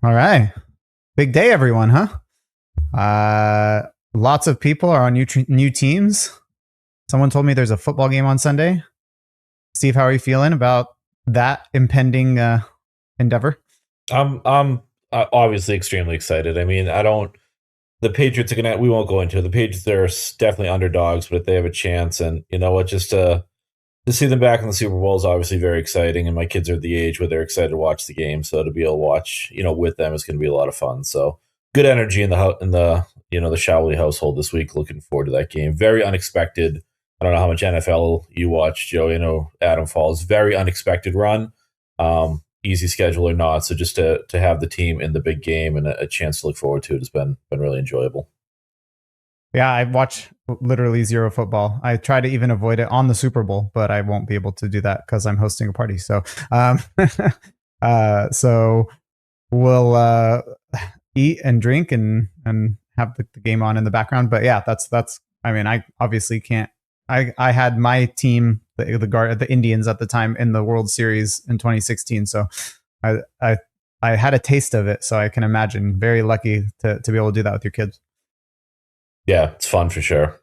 All right. Big day, everyone, huh? Lots of people are on new teams. Someone told me there's a football game on Sunday. Steve, how are you feeling about that impending endeavor? I'm obviously extremely excited. I mean, I don't. The Patriots are gonna. We won't go into it. The Patriots are definitely underdogs, but if they have a chance, and you know what, just to see them back in the Super Bowl is obviously very exciting. And my kids are at the age where they're excited to watch the game, so to be able to watch, with them is going to be a lot of fun. So good energy in the Showley household this week. Looking forward to that game. Very unexpected. I don't know how much NFL you watch, Joe. Adam Falls. Very unexpected run. Easy schedule or not. So just to have the team in the big game and a chance to look forward to it has been really enjoyable. Yeah, I watch literally zero football. I try to even avoid it on the Super Bowl, but I won't be able to do that because I'm hosting a party. So we'll eat and drink and have the game on in the background. But yeah, that's. I mean, I obviously can't. I had my team, the Indians at the time in the World Series in 2016. So I I I had a taste of it. So I can imagine. Very lucky to be able to do that with your kids. Yeah, it's fun for sure.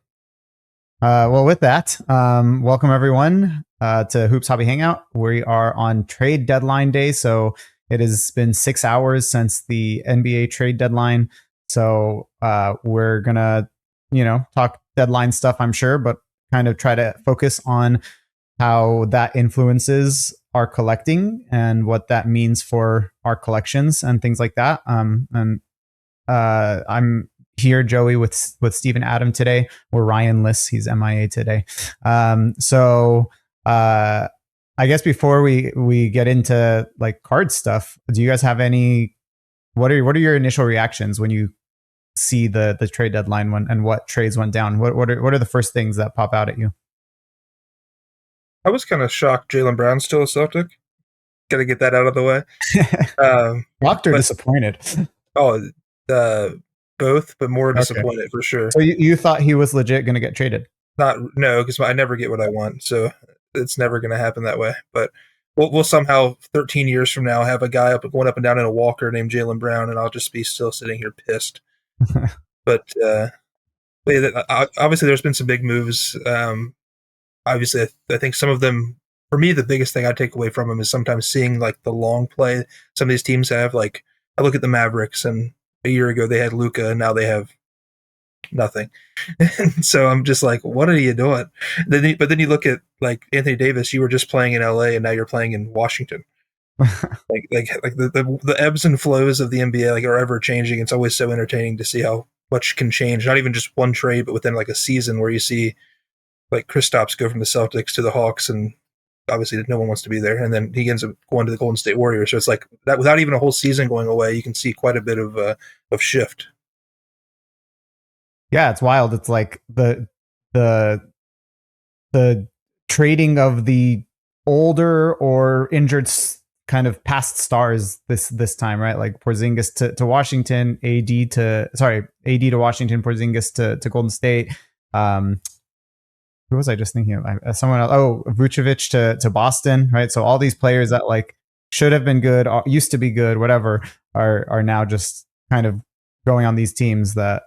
Well, with that, welcome everyone to Hoops Hobby Hangout. We are on trade deadline day, so it has been 6 hours since the NBA trade deadline. So we're gonna, talk deadline stuff, I'm sure, but kind of try to focus on how that influences our collecting and what that means for our collections and things like that. And I'm here, Joey, with Stephen Adam today, or Ryan Liss. He's MIA today. So I guess before we get into like card stuff, do you guys have any? What are your initial reactions when you see the trade deadline and what trades went down? What are the first things that pop out at you? I was kind of shocked Jalen Brown's still a Celtic. Got to get that out of the way. Shocked or But disappointed? oh, uh, both, but more Okay, disappointed for sure. so you thought he was legit going to get traded? Not no, because I never get what I want, so it's never going to happen that way. But we'll somehow 13 years from now have a guy going up and down in a walker named Jalen Brown, and I'll just be still sitting here pissed. But, but yeah, obviously there's been some big moves. Obviously, I think some of them, for me, the biggest thing I take away from them is sometimes seeing like the long play some of these teams have. Like I look at the Mavericks, and a year ago they had Luca, and now they have nothing. And so I'm just like, what are you doing? But then you look at like Anthony Davis. You were just playing in LA, and now you're playing in Washington. Like the ebbs and flows of the NBA like are ever changing. It's always so entertaining to see how much can change. Not even just one trade, but within like a season where you see like Kristaps go from the Celtics to the Hawks, and obviously no one wants to be there, and then he ends up going to the Golden State Warriors. So it's like that without even a whole season going away, you can see quite a bit of shift. Yeah, it's wild. It's like the the trading of the older or injured kind of past stars this time, right? Like Porzingis to Washington, AD to Washington, Porzingis to Golden State. Who was I just thinking of? Someone else. Oh, Vucevic to Boston, right? So all these players that like should have been good, used to be good, whatever, are now just kind of going on these teams that,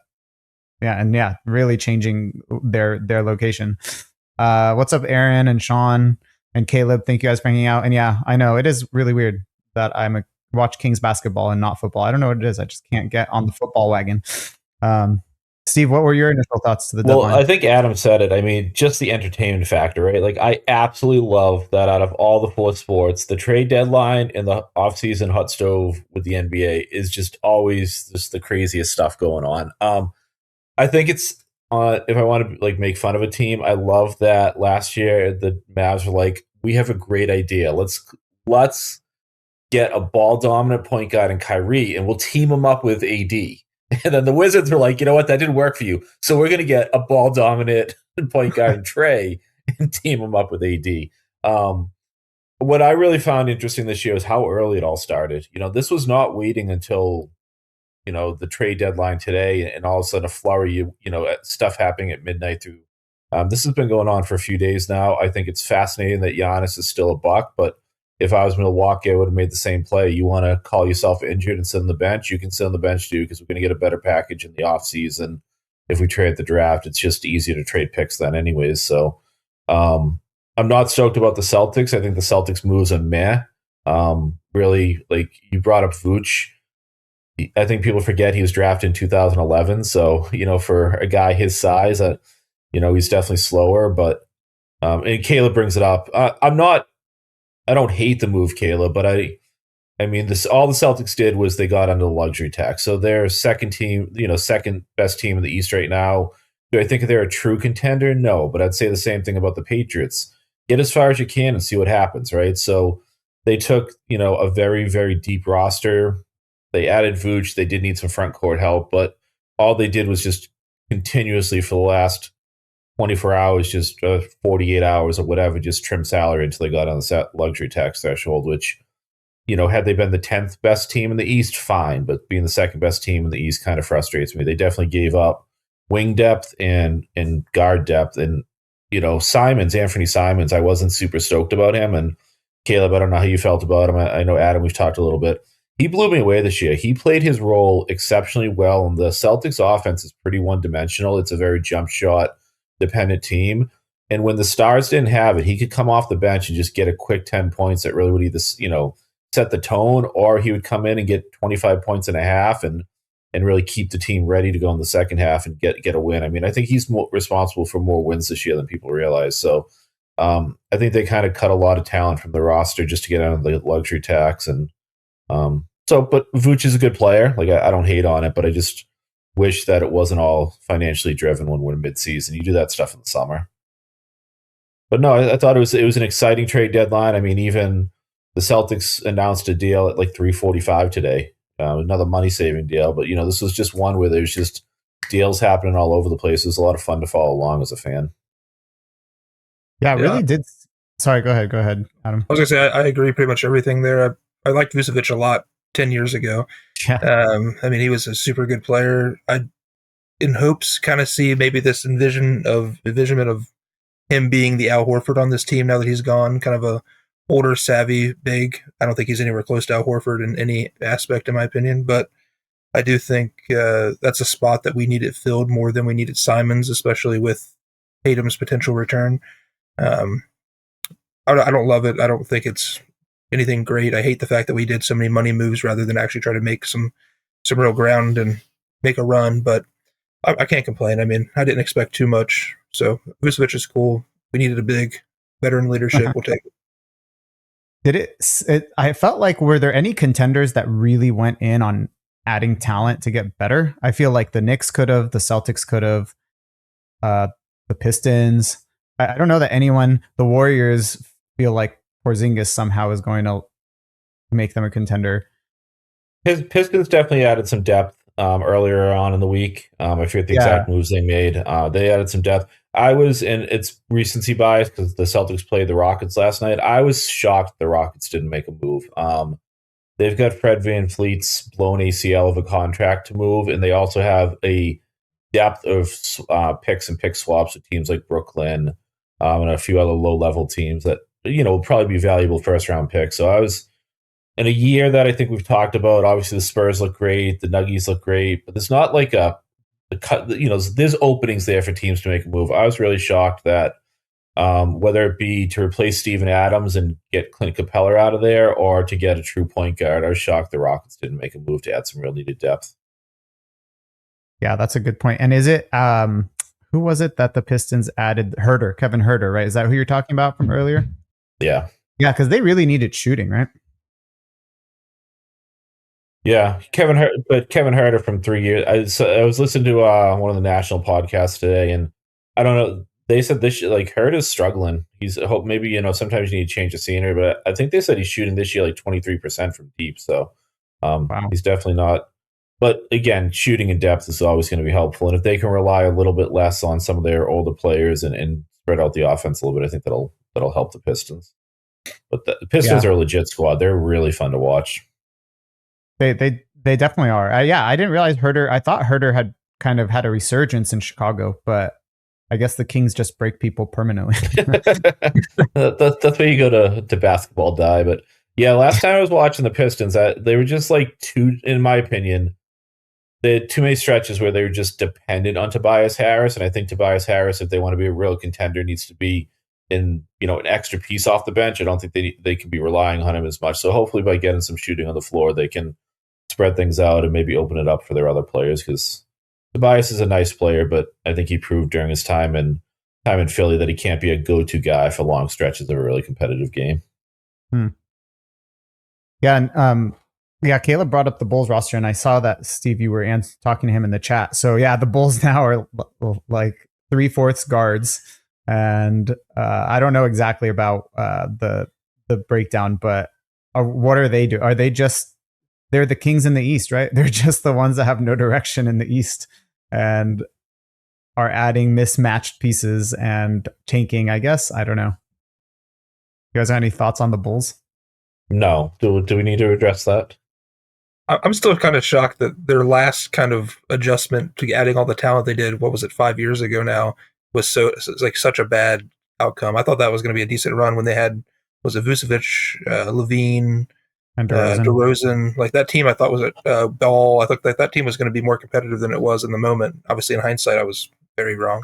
yeah, really changing their location. What's up, Aaron and Sean and Caleb? Thank you guys for hanging out. And yeah, I know it is really weird that watch Kings basketball and not football. I don't know what it is. I just can't get on the football wagon. Steve, what were your initial thoughts to the Well, deadline? I think Adam said it. I mean, just the entertainment factor, right? Like, I absolutely love that out of all the four sports, the trade deadline and the offseason hot stove with the NBA is just always just the craziest stuff going on. I think it's if I want to like make fun of a team, I love that last year the Mavs were like, we have a great idea. Let's get a ball dominant point guard in Kyrie, and we'll team him up with AD. And then the Wizards were like, you know what, that didn't work for you. So we're going to get a ball dominant point guard in Trey and team him up with AD. What I really found interesting this year is how early it all started. This was not waiting until the trade deadline today, and all of a sudden a flurry, stuff happening at midnight through. This has been going on for a few days now. I think it's fascinating that Giannis is still a Buck, but if I was Milwaukee, I would have made the same play. You want to call yourself injured and sit on the bench? You can sit on the bench too, because we're going to get a better package in the offseason. If we trade the draft, it's just easier to trade picks then anyways. So I'm not stoked about the Celtics. I think the Celtics moves are meh. Really, like you brought up Vooch. I think people forget he was drafted in 2011. So, for a guy his size, he's definitely slower. But and Caleb brings it up. I don't hate the move, Caleb, but I mean, all the Celtics did was they got under the luxury tax. So they're second best team in the East right now. Do I think they're a true contender? No, but I'd say the same thing about the Patriots. Get as far as you can and see what happens, right? So they took, a very, very deep roster. They added Vooch. They did need some front court help, but all they did was just continuously for the last 24 hours, just 48 hours or whatever, just trim salary until they got on the luxury tax threshold, which, had they been the 10th best team in the East, fine. But being the second best team in the East kind of frustrates me. They definitely gave up wing depth and guard depth. And, Anthony Simons, I wasn't super stoked about him. And Caleb, I don't know how you felt about him. I know, Adam, we've talked a little bit. He blew me away this year. He played his role exceptionally well. And the Celtics offense is pretty one-dimensional. It's a very jump shot dependent team. And when the Stars didn't have it, he could come off the bench and just get a quick 10 points that really would either, set the tone, or he would come in and get 25 points and a half and really keep the team ready to go in the second half and get a win. I mean, I think he's responsible for more wins this year than people realize. So I think they kind of cut a lot of talent from the roster just to get out of the luxury tax. And but Vooch is a good player. Like I don't hate on it, but I just wish that it wasn't all financially driven when we're mid-season. You do that stuff in the summer. But no, I thought it was an exciting trade deadline. I mean, even the Celtics announced a deal at like $345 today, another money-saving deal. But, this was just one where there's just deals happening all over the place. It was a lot of fun to follow along as a fan. Yeah, it really did. Sorry, go ahead, Adam. I was going to say, I agree pretty much everything there. I liked Vucevic a lot 10 years ago. Yeah. I mean, he was a super good player. I, in hopes, kind of see maybe this envisionment of him being the Al Horford on this team now that he's gone, kind of a older, savvy, big. I don't think he's anywhere close to Al Horford in any aspect, in my opinion, but I do think that's a spot that we needed filled more than we needed Simons, especially with Tatum's potential return. I don't love it. I don't think it's anything great. I hate the fact that we did so many money moves rather than actually try to make some real ground and make a run, but I can't complain. I mean, I didn't expect too much, so Vucevic is cool. We needed a big veteran leadership. We'll take it. I felt like, were there any contenders that really went in on adding talent to get better? I feel like the Knicks could have, the Celtics could have, the Pistons. I don't know that the Warriors feel like Porzingis somehow is going to make them a contender. His Pistons definitely added some depth earlier on in the week. I forget the exact moves they made. They added some depth. and it's recency bias because the Celtics played the Rockets last night. I was shocked the Rockets didn't make a move. They've got Fred VanVleet's blown ACL of a contract to move, and they also have a depth of picks and pick swaps with teams like Brooklyn and a few other low-level teams that will probably be valuable first-round picks. So I was in a year that I think we've talked about. Obviously, the Spurs look great, the Nuggets look great, but there's not like there's openings there for teams to make a move. I was really shocked that whether it be to replace Steven Adams and get Clint Capella out of there or to get a true point guard, I was shocked the Rockets didn't make a move to add some real needed depth. Yeah, that's a good point. And is it who was it that the Pistons added? Kevin Huerter, right? Is that who you're talking about from earlier? Yeah. Yeah, because they really needed shooting, right? Yeah, Kevin Huerter from 3 years. I was listening to one of the national podcasts today, and I don't know. They said this Huerter's struggling. He's maybe sometimes you need to change the scenery, but I think they said he's shooting this year like 23% from deep. So Wow. He's definitely not. But again, shooting in depth is always going to be helpful, and if they can rely a little bit less on some of their older players and spread out the offense a little bit, I think that'll help the Pistons. But the Pistons are a legit squad. They're really fun to watch. They definitely are. I didn't realize Huerter. I thought Huerter had kind of had a resurgence in Chicago, but I guess the Kings just break people permanently. That's where you go to basketball die. But Yeah, last time I was watching the Pistons, they were just like in my opinion, they had too many stretches where they were just dependent on Tobias Harris, and I think Tobias Harris, if they want to be a real contender, needs to be in an extra piece off the bench. I don't think they can be relying on him as much. So hopefully, by getting some shooting on the floor, they can spread things out and maybe open it up for their other players. Because Tobias is a nice player, but I think he proved during his time in Philly that he can't be a go-to guy for long stretches of a really competitive game. Yeah, and yeah, Caleb brought up the Bulls roster, and I saw that, Steve, you were talking to him in the chat. So yeah, the Bulls now are like 3/4 guards, and I don't know exactly about the breakdown, but what are they do? Are they just they're the kings in the East, right? They're just the ones that have no direction in the East and are adding mismatched pieces and tanking, I guess. I don't know. You guys have any thoughts on the Bulls? No. Do we need to address that? I'm still kind of shocked that their last kind of adjustment to adding all the talent they did, what was it, 5 years ago now, was like such a bad outcome. I thought that was going to be a decent run when they had, was it Vucevic, Levine, And DeRozan. Like that team I thought was Ball. I thought that team was going to be more competitive than it was in the moment. Obviously, in hindsight, I was very wrong.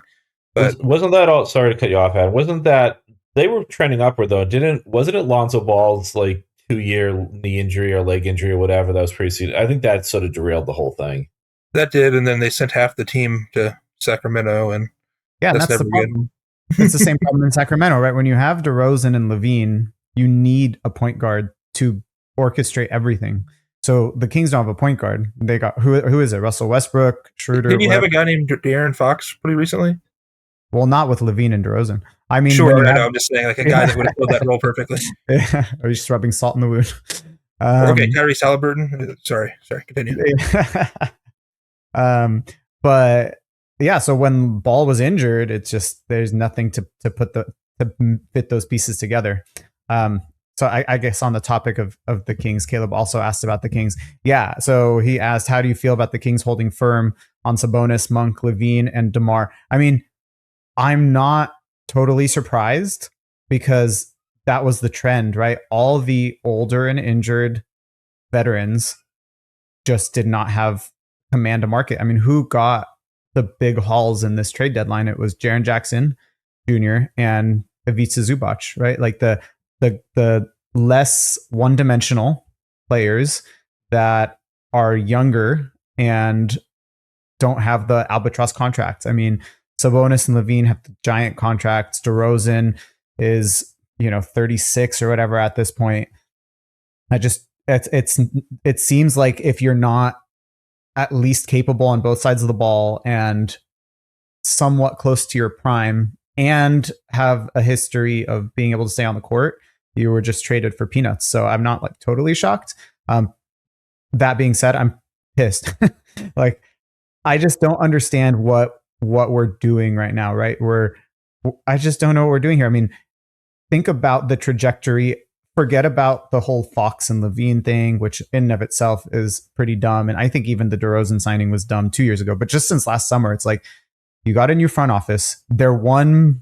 But wasn't that all? Sorry to cut you off, Adam. Wasn't that they were trending upward though? Wasn't it Lonzo Ball's like 2-year knee injury or leg injury or whatever that was pretty? I think that sort of derailed the whole thing. That did, and then they sent half the team to Sacramento, and yeah, that's the problem. It's the same problem in Sacramento, right? When you have DeRozan and Levine, you need a point guard to orchestrate everything. So the Kings don't have a point guard. They got who is it? Russell Westbrook, Schroeder. Didn't you have a guy named De'Aaron Fox pretty recently? Well, not with Levine and DeRozan. I mean, sure, I know. I'm just saying, like a guy that would have filled that role perfectly. Are you just rubbing salt in the wound? Okay, Tyrese Halliburton. Sorry, continue. But yeah, so when Ball was injured, it's just there's nothing to fit those pieces together. So I guess on the topic of the Kings, Caleb also asked about the Kings. Yeah, so he asked, how do you feel about the Kings holding firm on Sabonis, Monk, Levine, and DeMar? I mean, I'm not totally surprised because that was the trend, right? All the older and injured veterans just did not have command of market. I mean, who got the big hauls in this trade deadline? It was Jaren Jackson Jr. and Ivica Zubac, right? Like the less one-dimensional players that are younger and don't have the albatross contracts. I mean, Sabonis and Levine have the giant contracts. DeRozan is 36 or whatever at this point. It seems like if you're not at least capable on both sides of the ball and somewhat close to your prime and have a history of being able to stay on the court, you were just traded for peanuts. So I'm not like totally shocked. That being said, I'm pissed. Like, I just don't understand what we're doing right now, right? I just don't know what we're doing here. I mean, think about the trajectory. Forget about the whole Fox and Levine thing, which in and of itself is pretty dumb. And I think even the DeRozan signing was dumb 2 years ago. But just since last summer, it's like you got a new front office. Their one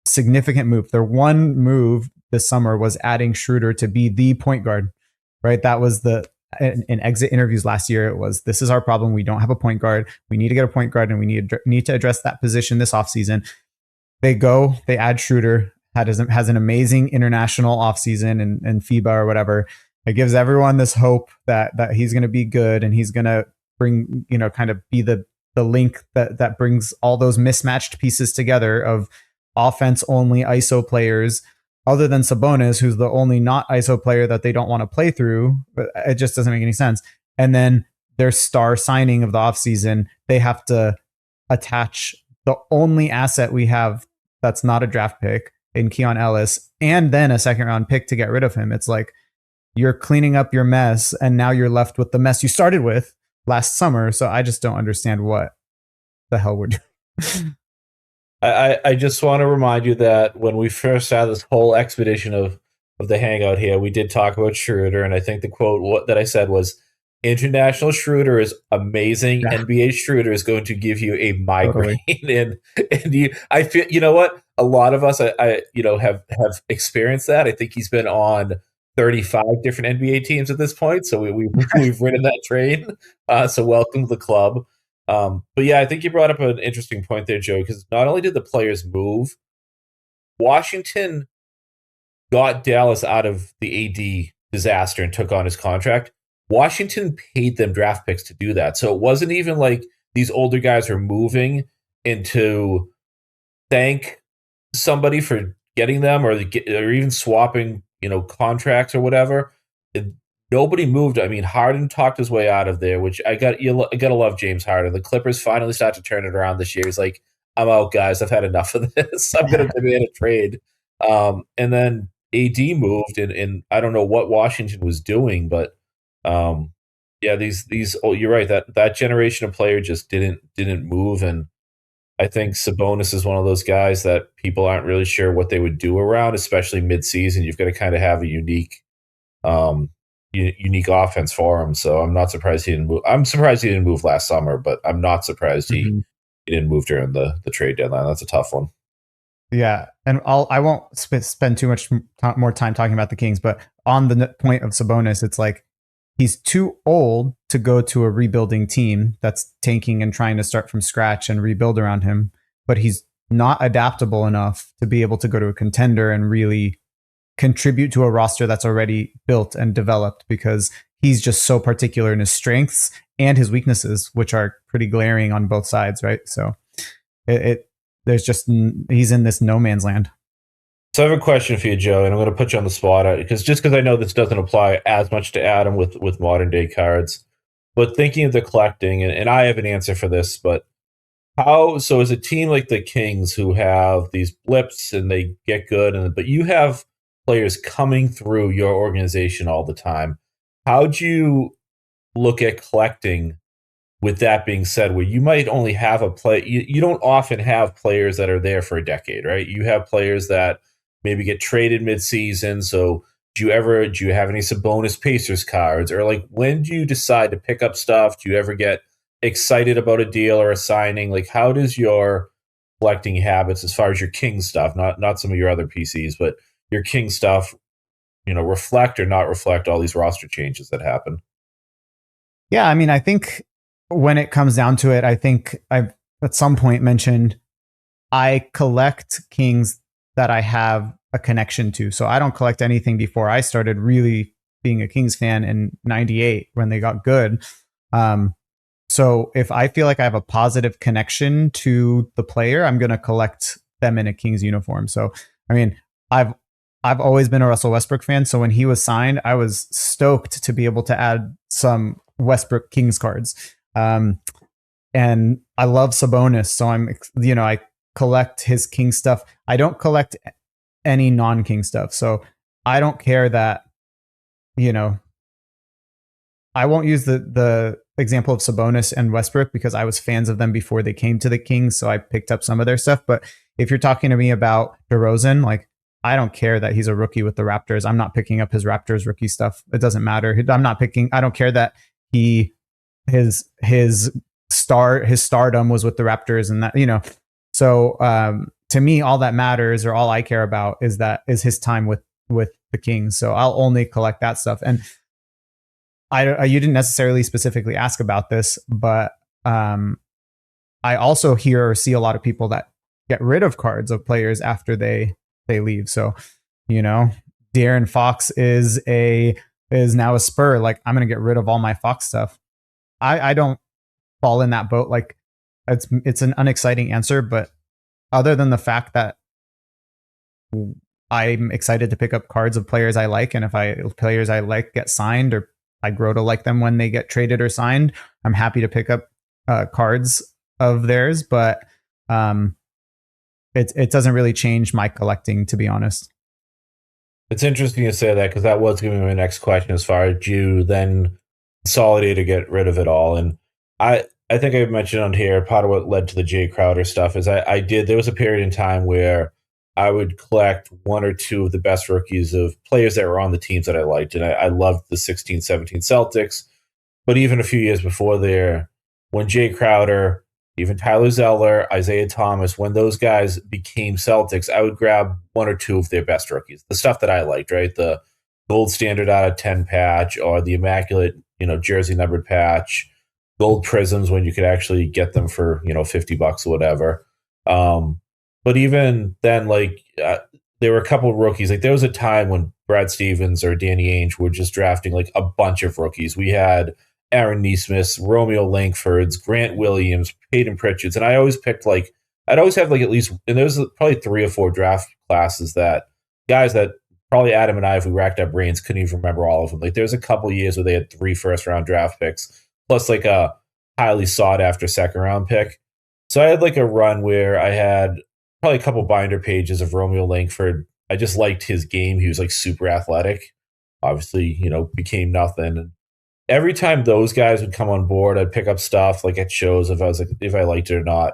significant move, this summer was adding Schroeder to be the point guard, right? That was in exit interviews last year. It was, this is our problem. We don't have a point guard. We need to get a point guard, and we need to address that position this offseason. They add Schroeder, has an amazing international offseason and FIBA or whatever. It gives everyone this hope that he's going to be good and he's going to bring, kind of be the link that brings all those mismatched pieces together of offense only ISO players, other than Sabonis, who's the only not ISO player that they don't want to play through. But it just doesn't make any sense. And then their star signing of the offseason, they have to attach the only asset we have that's not a draft pick in Keon Ellis, and then a second round pick to get rid of him. It's like you're cleaning up your mess, and now you're left with the mess you started with last summer. So I just don't understand what the hell we're doing. I just want to remind you that when we first had this whole expedition of the hangout here, we did talk about Schroeder, and I think the quote that I said was, "International Schroeder is amazing. Yeah. NBA Schroeder is going to give you a migraine." Totally. and I feel, you know what? A lot of us, I have experienced that. I think he's been on 35 different NBA teams at this point. So we've ridden that train. So welcome to the club. But yeah, I think you brought up an interesting point there, Joe, because not only did the players move, Washington got Dallas out of the AD disaster and took on his contract. Washington paid them draft picks to do that. So it wasn't even like these older guys were moving into thank somebody for getting them or even swapping, contracts or whatever. Nobody moved. I mean, Harden talked his way out of there, which I gotta love James Harden. The Clippers finally start to turn it around this year. He's like, I'm out, guys. I've had enough of this. I'm gonna demand a trade. And then AD moved, and I don't know what Washington was doing, but yeah, these you're right, that generation of player just didn't move, and I think Sabonis is one of those guys that people aren't really sure what they would do around, especially mid-season. You've got to kind of have a unique offense for him. So I'm not surprised he didn't move. I'm surprised he didn't move last summer, but I'm not surprised he didn't move during the trade deadline. That's a tough one. Yeah, and I won't spend too much more time talking about the Kings, but on the point of Sabonis, it's like he's too old to go to a rebuilding team that's tanking and trying to start from scratch and rebuild around him, but he's not adaptable enough to be able to go to a contender and really contribute to a roster that's already built and developed, because he's just so particular in his strengths and his weaknesses, which are pretty glaring on both sides, right? So he's in this no man's land. So I have a question for you, Joe, and I'm going to put you on the spot because I know this doesn't apply as much to Adam with modern day cards, but thinking of the collecting, and I have an answer for this, but so as a team like the Kings who have these blips and they get good, but you have players coming through your organization all the time, how'd you look at collecting? With that being said, where you might only have you don't often have players that are there for a decade, right? You have players that maybe get traded mid-season. So do you have any Sabonis Pacers cards? Or like, when do you decide to pick up stuff? Do you ever get excited about a deal or a signing? Like, how does your collecting habits, as far as your King stuff, not some of your other PCs, but your King stuff, reflect or not reflect all these roster changes that happen? Yeah, I mean, I think when it comes down to it, I think I've at some point mentioned I collect Kings that I have a connection to. So I don't collect anything before I started really being a Kings fan in '98 when they got good. So if I feel like I have a positive connection to the player, I'm going to collect them in a Kings uniform. So, I mean, I've always been a Russell Westbrook fan. So when he was signed, I was stoked to be able to add some Westbrook Kings cards. And I love Sabonis, so I collect his King stuff. I don't collect any non-King stuff, so I don't care that, I won't use the example of Sabonis and Westbrook because I was fans of them before they came to the Kings, so I picked up some of their stuff. But if you're talking to me about DeRozan, like, I don't care that he's a rookie with the Raptors. I'm not picking up his Raptors rookie stuff. It doesn't matter. I don't care that his stardom was with the Raptors and that, so to me, all that matters, or all I care about, is his time with the Kings. So I'll only collect that stuff. And you didn't necessarily specifically ask about this, but I also hear or see a lot of people that get rid of cards of players after they leave. So, De'Aaron Fox is now a Spur. Like, I'm going to get rid of all my Fox stuff. I don't fall in that boat. Like, it's an unexciting answer, but other than the fact that I'm excited to pick up cards of players I like, and if players I like get signed, or I grow to like them when they get traded or signed, I'm happy to pick up cards of theirs. But it doesn't really change my collecting, to be honest. It's interesting you say that, because that was going to be my next question, as far as you then consolidate or get rid of it all. And I think I mentioned on here, part of what led to the Jay Crowder stuff is there was a period in time where I would collect one or two of the best rookies of players that were on the teams that I liked. And I loved the 16-17 Celtics. But even a few years before there, when Jay Crowder, even Tyler Zeller, Isaiah Thomas, when those guys became Celtics, I would grab one or two of their best rookies, the stuff that I liked, right? The gold standard out of 10 patch, or the immaculate, jersey numbered patch, gold prisms when you could actually get them for, $50 or whatever. But even then, there were a couple of rookies. Like there was a time when Brad Stevens or Danny Ainge were just drafting like a bunch of rookies. We had Aaron Neesmiths, Romeo Langfords, Grant Williams, Peyton Pritchards, and I always picked I'd always have like at least, and there was probably 3 or 4 draft classes that guys that probably Adam and I, if we racked our brains, couldn't even remember all of them. Like there's a couple years where they had 3 first-round draft picks plus like a highly sought after second-round pick. So I had like a run where I had probably a couple binder pages of Romeo Langford. I just liked his game. He was like super athletic. Obviously, became nothing. And every time those guys would come on board, I'd pick up stuff like at shows if I liked it or not.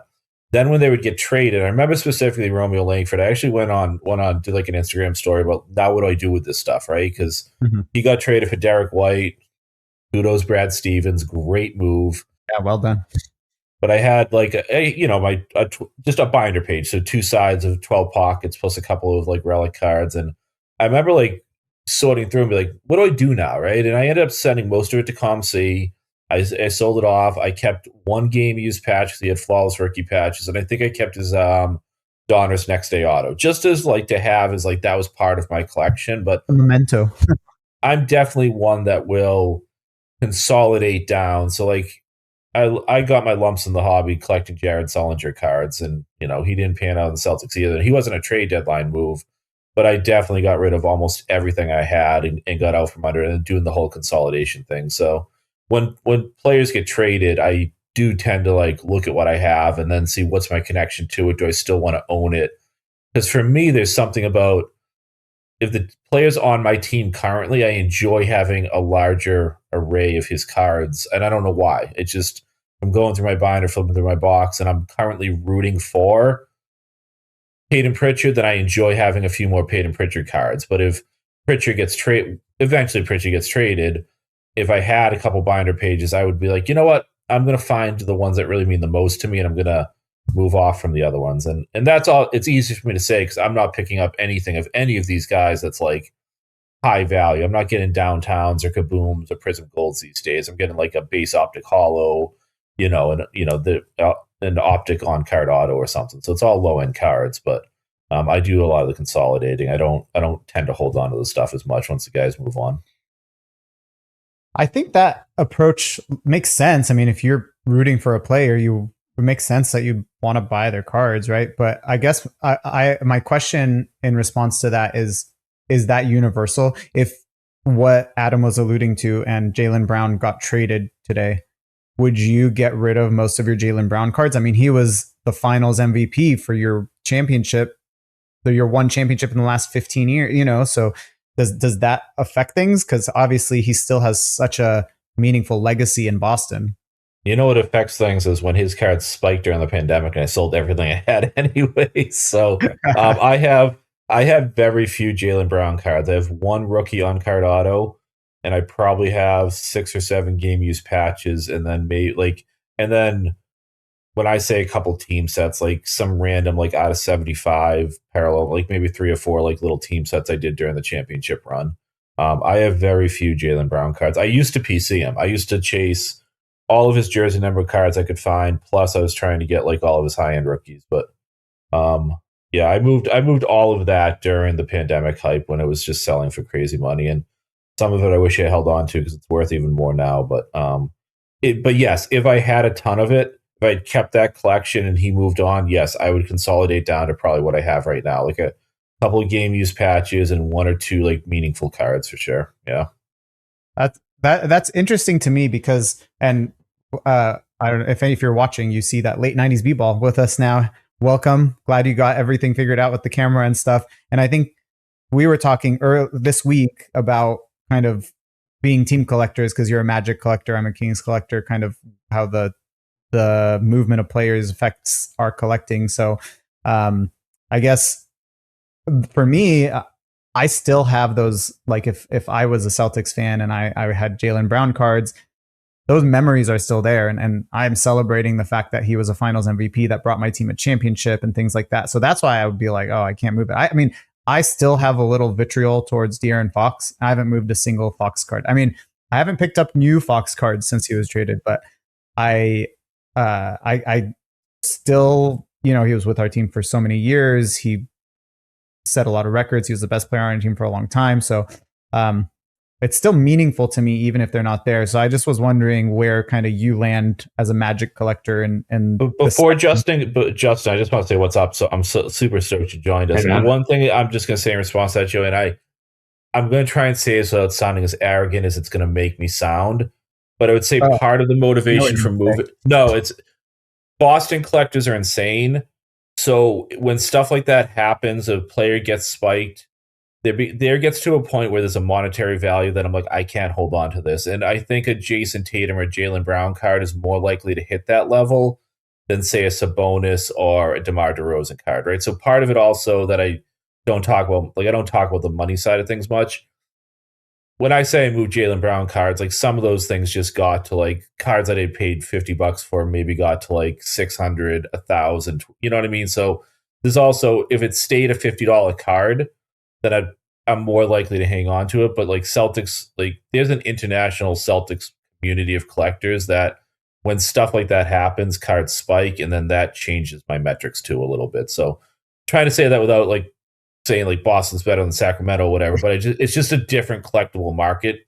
Then when they would get traded, I remember specifically Romeo Langford. I actually went on did like an Instagram story about now what do I do with this stuff, right? Because he got traded for Derek White. Kudos Brad Stevens, great move. Yeah, well done. But I had like just a binder page, so 2 sides of 12 pockets plus a couple of like relic cards, and I remember like sorting through and be like, what do I do now, right? And I ended up sending most of it to ComC. I sold it off. I kept 1 game used patch because he had flawless rookie patches, and I think I kept his Donruss next day auto just as like to have as like that was part of my collection. But a memento. I'm definitely one that will consolidate down. So like I got my lumps in the hobby collecting Jared Sullinger cards, and he didn't pan out in the Celtics either. He wasn't a trade deadline move, but I definitely got rid of almost everything I had and got out from under it and doing the whole consolidation thing. So when players get traded, I do tend to like look at what I have and then see what's my connection to it. Do I still want to own it? Because for me, there's something about if the players on my team currently, I enjoy having a larger array of his cards, and I don't know why. It's just I'm going through my binder, flipping through my box, and I'm currently rooting for Peyton Pritchard. Then I enjoy having a few more Peyton Pritchard cards. But if Pritchard gets traded, eventually Pritchard gets traded. If I had a couple binder pages, I would be like, you know what? I'm going to find the ones that really mean the most to me, and I'm going to move off from the other ones. And that's all. It's easy for me to say because I'm not picking up anything of any of these guys that's like high value. I'm not getting downtowns or kabooms or prism golds these days. I'm getting like a base optic hollow, and an optic on card auto or something. So it's all low end cards, but I do a lot of the consolidating. I don't tend to hold on to the stuff as much once the guys move on. I think that approach makes sense. I mean, if you're rooting for a player, it makes sense that you want to buy their cards, right? But I guess my question in response to that is that universal? If what Adam was alluding to and Jaylen Brown got traded today, would you get rid of most of your Jaylen Brown cards? I mean, he was the finals MVP for your championship, your one championship in the last 15 years, so does that affect things? Because obviously he still has such a meaningful legacy in Boston. What affects things is when his cards spiked during the pandemic and I sold everything I had anyway. So I have very few Jaylen Brown cards. I have 1 rookie on card auto, and I probably have 6 or 7 game use patches, and then when I say a couple team sets, like some random like out of 75 parallel, like maybe 3 or 4 like little team sets I did during the championship run. I have very few Jaylen Brown cards. I used to PC him. I used to chase all of his jersey number cards I could find. Plus, I was trying to get like all of his high end rookies. But yeah, I moved all of that during the pandemic hype when it was just selling for crazy money, and some of it I wish I held on to because it's worth even more now. But yes, if I had a ton of it, if I'd kept that collection and he moved on, yes, I would consolidate down to probably what I have right now, like a couple of game use patches and 1 or 2 like meaningful cards for sure. Yeah, that's interesting to me because, and I don't know if you're watching, you see that late 90s b-ball with us now. Welcome, glad you got everything figured out with the camera and stuff. And I think we were talking this week about kind of being team collectors because you're a Magic collector, I'm a Kings collector, kind of how the movement of players affects our collecting. So I guess for me, I still have those, like if I was a Celtics fan and I had Jaylen Brown cards, those memories are still there. And I'm celebrating the fact that he was a finals MVP that brought my team a championship and things like that. So that's why I would be like, oh, I can't move it. I mean, I still have a little vitriol towards De'Aaron Fox. I haven't moved a single Fox card. I mean, I haven't picked up new Fox cards since he was traded, but I still, he was with our team for so many years. He set a lot of records. He was the best player on our team for a long time. So it's still meaningful to me, even if they're not there. So I just was wondering where kind of you land as a Magic collector. And before Justin, I just want to say what's up. So I'm super stoked you joined us. And one thing I'm just going to say in response to that, Joey, and I'm going to try and say this without sounding as arrogant as it's going to make me sound. But I would say part of the motivation for moving. No, it's Boston collectors are insane. So when stuff like that happens, a player gets spiked, there gets to a point where there's a monetary value that I'm like, I can't hold on to this. And I think a Jason Tatum or Jaylen Brown card is more likely to hit that level than, say, a Sabonis or a DeMar DeRozan card, right? So part of it also that I don't talk about, I don't talk about the money side of things much. When I say I move Jaylen Brown cards, some of those things just got to cards that I paid $50 for, maybe got to 600, 1,000. You know what I mean? So there's also, if it stayed a $50 card, then I'm more likely to hang on to it. But Celtics, there's an international Celtics community of collectors that when stuff like that happens, cards spike, and then that changes my metrics too a little bit. So trying to say that without saying Boston's better than Sacramento or whatever, but it's just a different collectible market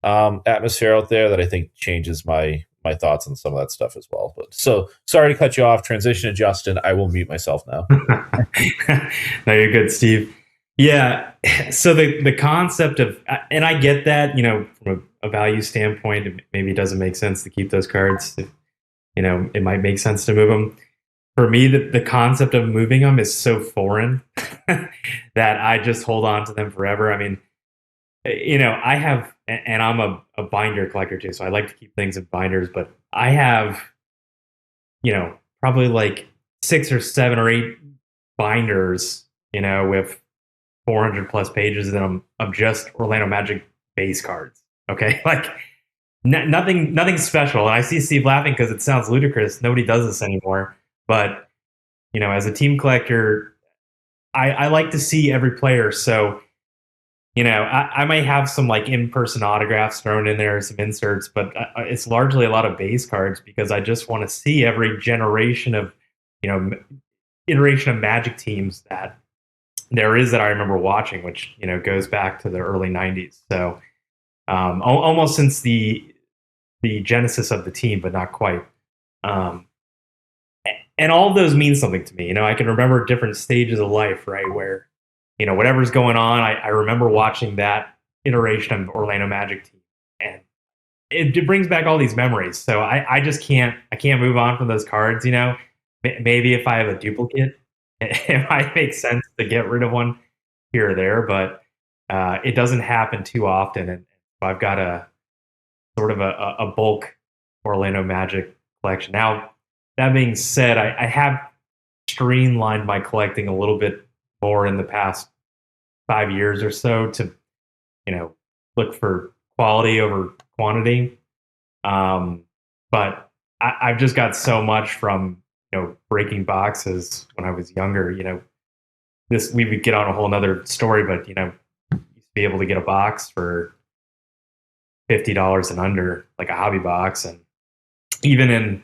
atmosphere out there that I think changes my thoughts on some of that stuff as well. But so sorry to cut you off. Transition to Justin. I will mute myself now. No, you're good, Steve. Yeah. So the concept of, and I get that, from a value standpoint, maybe it doesn't make sense to keep those cards. It might make sense to move them. For me, the concept of moving them is so foreign that I just hold on to them forever. I mean, I have, and I'm a binder collector too, so I like to keep things in binders, but I have, probably 6 or 7 or 8 binders, with 400 plus pages of just Orlando Magic base cards. Okay. Nothing special. And I see Steve laughing because it sounds ludicrous. Nobody does this anymore. But, as a team collector, I like to see every player. So, I might have some in-person autographs thrown in there, some inserts, but it's largely a lot of base cards because I just want to see every generation of, iteration of Magic teams that there is that I remember watching, which, goes back to the early 90s. So almost since the genesis of the team, but not quite. And all of those mean something to me. I can remember different stages of life, right? Where, whatever's going on, I remember watching that iteration of Orlando Magic team. And it brings back all these memories. So I just can't move on from those cards, Maybe if I have a duplicate, it might make sense to get rid of one here or there, but it doesn't happen too often. And I've got a sort of a bulk Orlando Magic collection. Now, that being said, I have streamlined my collecting a little bit more in the past 5 years or so to, look for quality over quantity. But I've just got so much from, breaking boxes when I was younger. We would get on a whole nother story, but, used to be able to get a box for $50 and under, like a hobby box. And even in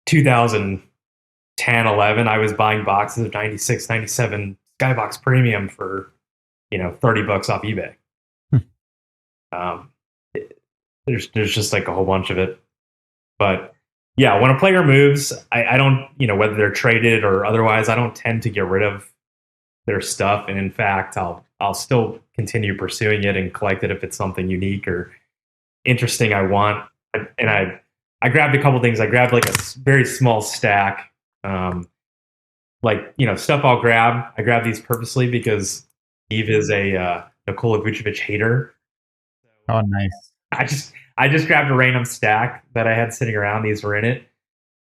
2010, 11, I was buying boxes of 96, 97 Skybox Premium for, $30 off eBay. There's just a whole bunch of it. But yeah, when a player moves, I don't, whether they're traded or otherwise, I don't tend to get rid of their stuff. And in fact, I'll still continue pursuing it and collect it if it's something unique or interesting I want. And I grabbed a couple things. I grabbed a very small stack, stuff I'll grab. I grabbed these purposely because Steve is a Nikola Vucevic hater. Oh, nice. I just grabbed a random stack that I had sitting around. These were in it.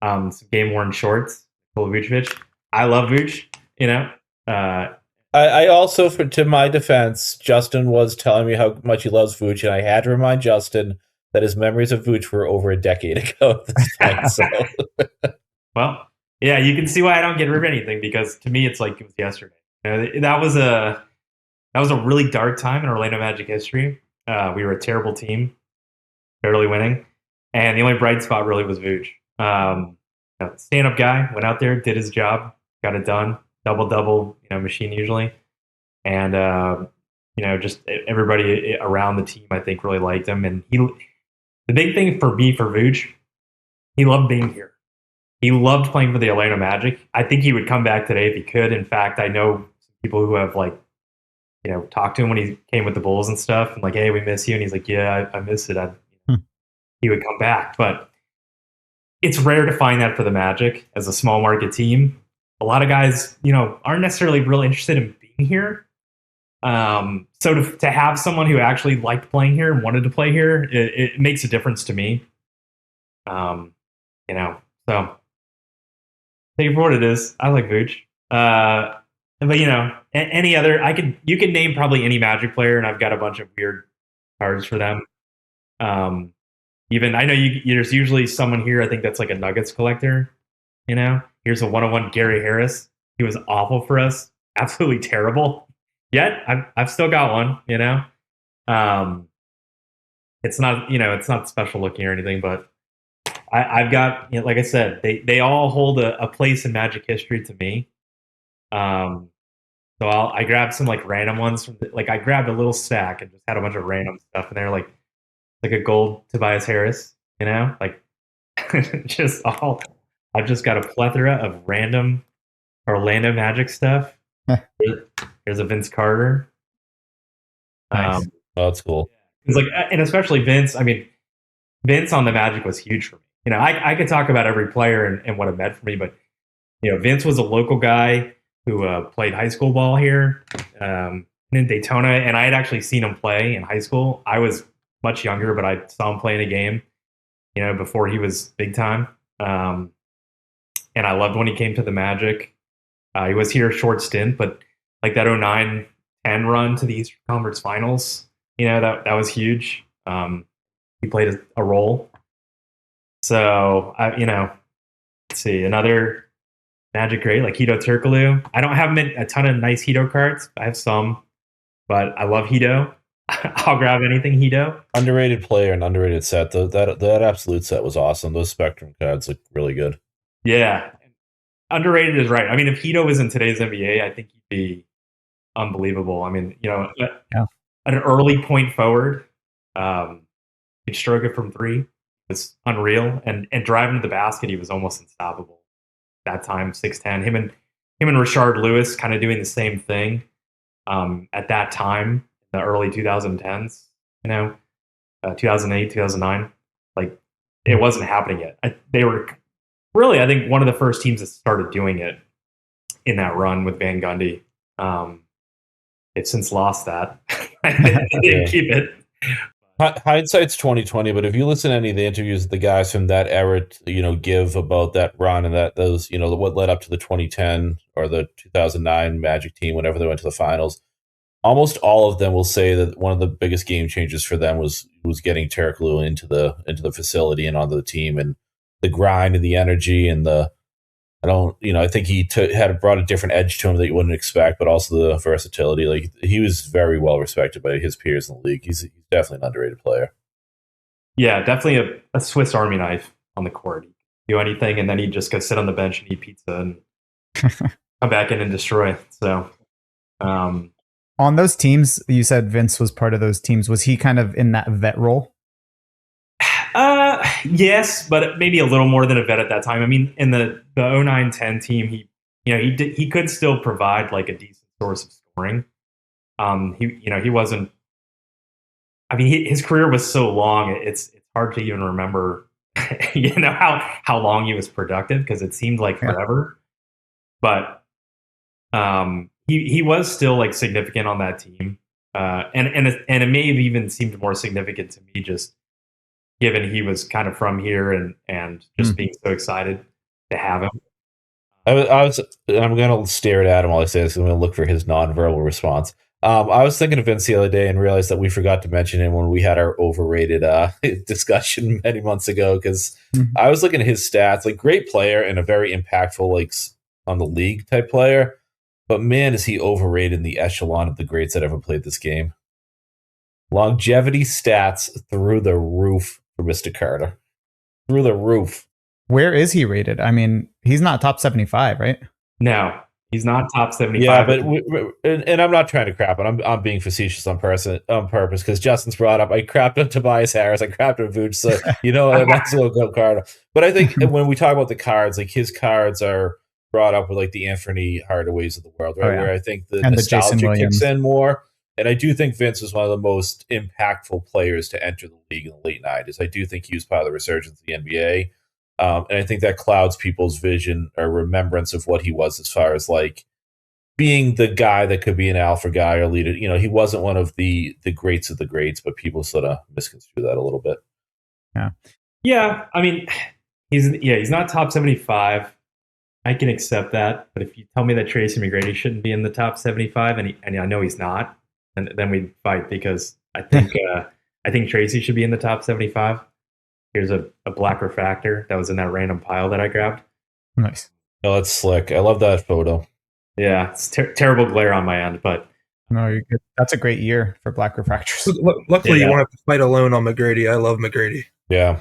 Some game worn shorts, Nikola Vucevic. I love Vuce. I also, to my defense, Justin was telling me how much he loves Vuce, and I had to remind Justin that his memories of Vuce were over a decade ago at this point. So. Well, yeah, you can see why I don't get rid of anything because to me it's like it was yesterday. That was a really dark time in Orlando Magic history. We were a terrible team, barely winning, and the only bright spot really was Vooch. Stand-up guy, went out there, did his job, got it done, double, machine usually, and just everybody around the team I think really liked him. And the big thing for me for Vooch, he loved being here. He loved playing for the Orlando Magic. I think he would come back today if he could. In fact, I know people who have talked to him when he came with the Bulls and stuff, and like, hey, we miss you. And he's like, yeah, I miss it. He would come back. But it's rare to find that for the Magic as a small market team. A lot of guys, aren't necessarily really interested in being here. So to have someone who actually liked playing here and wanted to play here, it makes a difference to me. So take it for what it is. I like Vooch. But any other, you can name probably any Magic player, and I've got a bunch of weird cards for them. Even I know there's usually someone here. I think that's like a Nuggets collector. Here's a 101 Gary Harris. He was awful for us, absolutely terrible. Yet I've still got one. It's not special looking or anything, but I've got, like I said, they all hold a place in Magic history to me. So I grabbed some like random ones I grabbed a little stack and just had a bunch of random stuff in there, like a gold Tobias Harris, just all. I've just got a plethora of random Orlando Magic stuff. Here's a Vince Carter. Nice. That's cool. It's and especially Vince. I mean, Vince on the Magic was huge for me. I could talk about every player and what it meant for me, but Vince was a local guy who played high school ball here in Daytona, and I had actually seen him play in high school. I was much younger, but I saw him play in a game, before he was big time. And I loved when he came to the Magic. He was here a short stint, but like that 09-10 run to the Eastern Conference Finals, that was huge. He played a role. So, let's see, another Magic great, like Hito Turkoglu. I don't have a ton of nice Hito cards. I have some, but I love Hito. I'll grab anything Hito. Underrated player and underrated set. That absolute set was awesome. Those Spectrum cards look really good. Yeah. Underrated is right. I mean, if Hito was in today's NBA, I think he'd be unbelievable. I mean, an early point forward, he'd stroke it from three. Was unreal. And driving to the basket, he was almost unstoppable. That time, 6'10". Him and Rashard Lewis kind of doing the same thing at that time, the early 2010s, 2008, 2009. Like, it wasn't happening yet. They were really, I think, one of the first teams that started doing it in that run with Van Gundy. They've since lost that. They didn't keep it. Hindsight's 2020, but if you listen to any of the interviews that the guys from that era, give about that run and those, what led up to the 2010 or the 2009 Magic team, whenever they went to the finals, almost all of them will say that one of the biggest game changers for them was getting Turkoglu into the facility and onto the team, and the grind and the energy and I think he brought a different edge to him that you wouldn't expect, but also the versatility. Like, he was very well respected by his peers in the league. He's definitely an underrated player. Yeah, definitely a Swiss Army knife on the court. He'd do anything, and then he'd just go sit on the bench and eat pizza and come back in and destroy. So, on those teams, you said Vince was part of those teams. Was he kind of in that vet role? Yes, but maybe a little more than a vet at that time. I mean, in the 09-10 team, he could still provide like a decent source of scoring. He wasn't. I mean, his career was so long; it's hard to even remember, how long he was productive, because it seemed like forever. But he was still like significant on that team, and it may have even seemed more significant to me just given he was kind of from here and just being so excited to have him. I'm going to stare at him while I say this. I'm going to look for his nonverbal response. I was thinking of Vince the other day and realized that we forgot to mention him when we had our overrated discussion many months ago, because I was looking at his stats, like, great player and a very impactful, like, on the league type player. but man, is he overrated in the echelon of the greats that ever played this game. Longevity stats through the roof for Mr. Carter. Through the roof. Where is he rated? I mean, he's not top 75, right? No, he's not top 75. Yeah, but and I'm not trying to crap on. I'm being facetious on purpose because Justin's brought up. I crapped on Tobias Harris. I crapped on Vooch. So I might as well go Carter. But I think when we talk about the cards, like his cards are brought up with like the Anthony Hardaways of the world, right? Where I think the and nostalgia kicks in more. And I do think Vince was one of the most impactful players to enter the league in the late 90s. I do think he was part of the resurgence of the NBA. And I think that clouds people's vision or remembrance of what he was as far as like being the guy that could be an alpha guy or leader. He wasn't one of the greats of the greats, but people sort of misconstrue that a little bit. Yeah. I mean, he's not top 75. I can accept that. But if you tell me that Tracy McGrady shouldn't be in the top 75, and I know he's not, and then we'd fight because I think Tracy should be in the top 75. Here's a black refractor that was in that random pile that I grabbed. Nice. Oh, that's slick. I love that photo. Yeah, it's terrible glare on my end, but no, you're good. That's a great year for black refractors. Luckily, you won't have to fight alone on McGrady. I love McGrady. Yeah.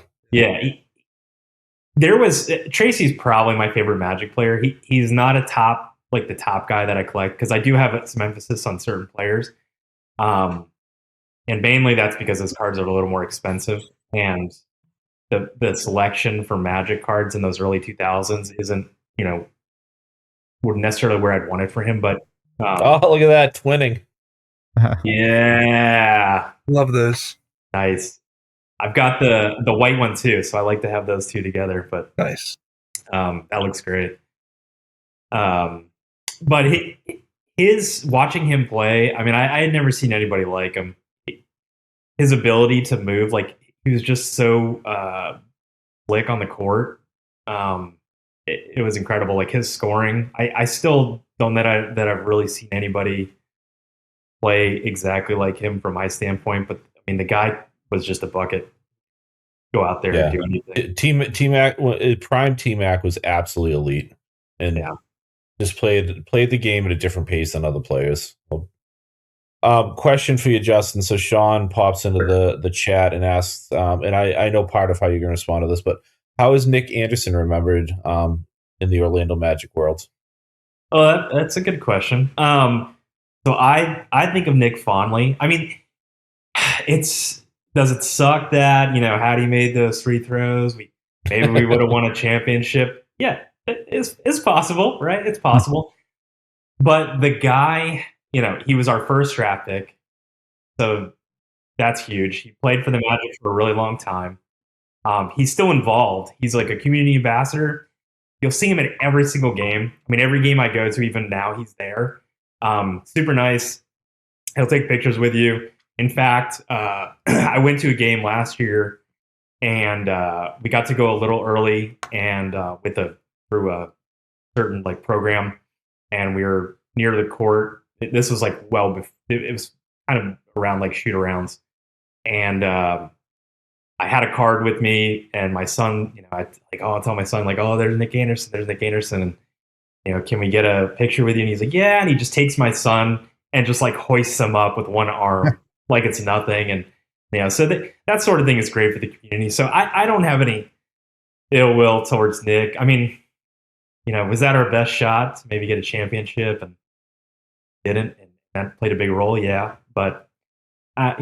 Tracy's probably my favorite Magic player. He's not the top guy that I collect because I do have some emphasis on certain players. And mainly that's because his cards are a little more expensive, and the selection for Magic cards in those early 2000s isn't, wouldn't necessarily where I'd want it for him. But look at that twinning. Yeah, love those. Nice. I've got the white one too, so I like to have those two together. But nice. That looks great. But his watching him play, I mean, I had never seen anybody like him. His ability to move, like he was just so slick on the court. It was incredible. Like his scoring, I still don't that I've really seen anybody play exactly like him from my standpoint. But I mean, the guy was just a bucket. Go out there and do anything. T-Mac, prime T-Mac was absolutely elite, and just played the game at a different pace than other players. Question for you, Justin. So Sean pops into the chat and asks, and I know part of how you're going to respond to this, but how is Nick Anderson remembered in the Orlando Magic world? Oh, that's a good question. So I think of Nick fondly. I mean, does it suck that Hattie made those free throws? Maybe we would have won a championship. Yeah, it's possible, right? It's possible. But the guy, he was our first draft pick, so that's huge. He played for the Magic for a really long time. He's still involved. He's like a community ambassador. You'll see him at every single game. I mean, every game I go to, even now, he's there. Super nice. He'll take pictures with you. In fact, I went to a game last year, and we got to go a little early, and through a certain program, and we were near the court. This was it was kind of around shoot-arounds, and I had a card with me, and my son, I'll tell my son, there's Nick Anderson, and can we get a picture with you? And he's like, yeah, and he just takes my son and just hoists him up with one arm like it's nothing, and so that sort of thing is great for the community. So I don't have any ill will towards Nick. I mean, was that our best shot to maybe get a championship and didn't, and that played a big role, yeah, but crap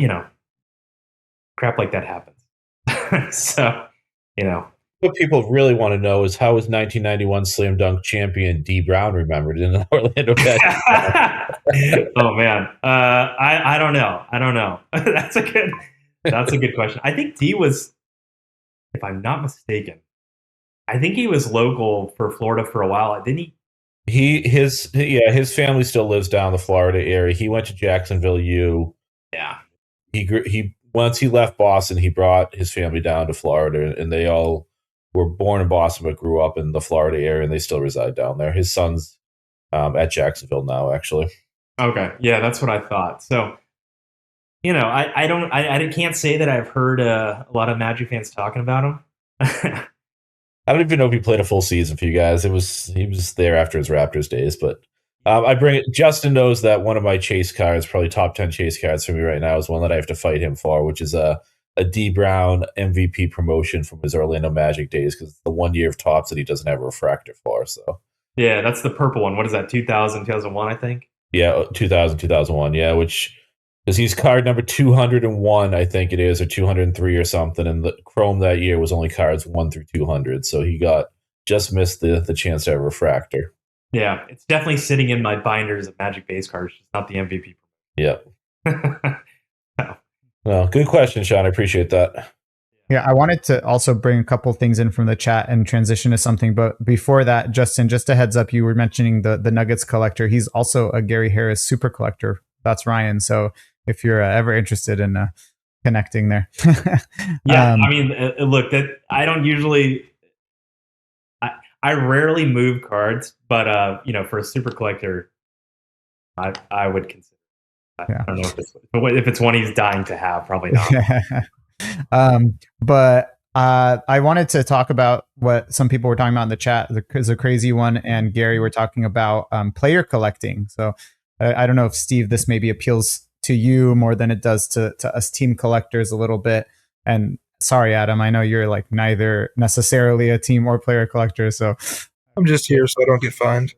like that happens. So, what people really want to know is how was 1991 Slam Dunk champion D. Brown remembered in the Orlando Magic? Oh man, I don't know. That's a good question. I think D was, if I'm not mistaken, I think he was local for Florida for a while, didn't he? His family still lives down the Florida area. He went to Jacksonville U. Yeah. He once he left Boston, he brought his family down to Florida, and they all were born in Boston but grew up in the Florida area, and they still reside down there. His son's at Jacksonville now, actually. Okay, yeah, that's what I thought. So, I can't say that I've heard a lot of Magic fans talking about him. I don't even know if he played a full season for you guys. He was there after his Raptors days, but Justin knows that one of my chase cards, probably top 10 chase cards for me right now, is one that I have to fight him for, which is a D Brown MVP promotion from his Orlando Magic days, because it's the 1 year of tops that he doesn't have a refractor for. So Yeah, that's the purple one. What is that? 2000, 2001, I think. yeah, 2000, 2001, yeah, which because he's card number 201, I think it is, or 203 or something, and the Chrome that year was only cards 1 through 200, so he just missed the chance to have a refractor. Yeah, it's definitely sitting in my binders of Magic base cards, just not the MVP. Yeah. Well, good question, Sean. I appreciate that. Yeah, I wanted to also bring a couple things in from the chat and transition to something. But before that, Justin, just a heads up, you were mentioning the Nuggets collector. He's also a Gary Harris super collector. That's Ryan. So if you're ever interested in connecting there. Yeah, I mean, look, that I don't usually... I rarely move cards, but for a super collector, I would consider. I don't know if it's one he's dying to have. Probably not. But I wanted to talk about what some people were talking about in the chat. The crazy one and Gary were talking about player collecting. So I don't know if Steve, this maybe appeals to you more than it does to us team collectors a little bit. And sorry, Adam, I know you're like neither necessarily a team or player collector, so I'm just here so I don't get fined.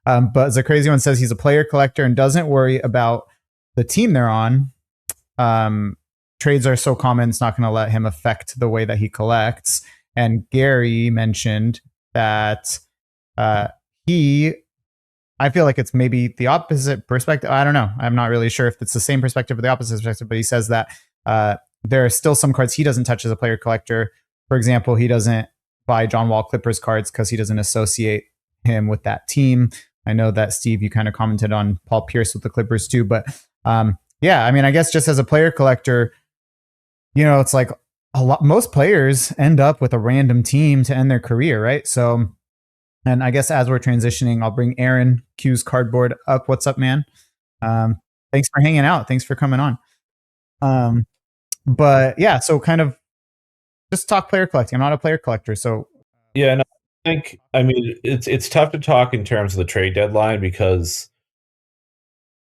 But the crazy one says he's a player collector and doesn't worry about the team they're on. Trades are so common, it's not going to let him affect the way that he collects. And Gary mentioned that I feel like it's maybe the opposite perspective. I don't know. I'm not really sure if it's the same perspective or the opposite perspective, but he says that there are still some cards he doesn't touch as a player collector. For example, he doesn't buy John Wall Clippers cards because he doesn't associate him with that team. I know that, Steve, you kind of commented on Paul Pierce with the Clippers too. But yeah, I mean, I guess just as a player collector, it's like most players end up with a random team to end their career, right? So, and I guess as we're transitioning, I'll bring Aaron Q's cardboard up. What's up, man? Thanks for hanging out. Thanks for coming on. But yeah, so kind of just talk player collecting. I'm not a player collector, so yeah. No, I mean, it's tough to talk in terms of the trade deadline, because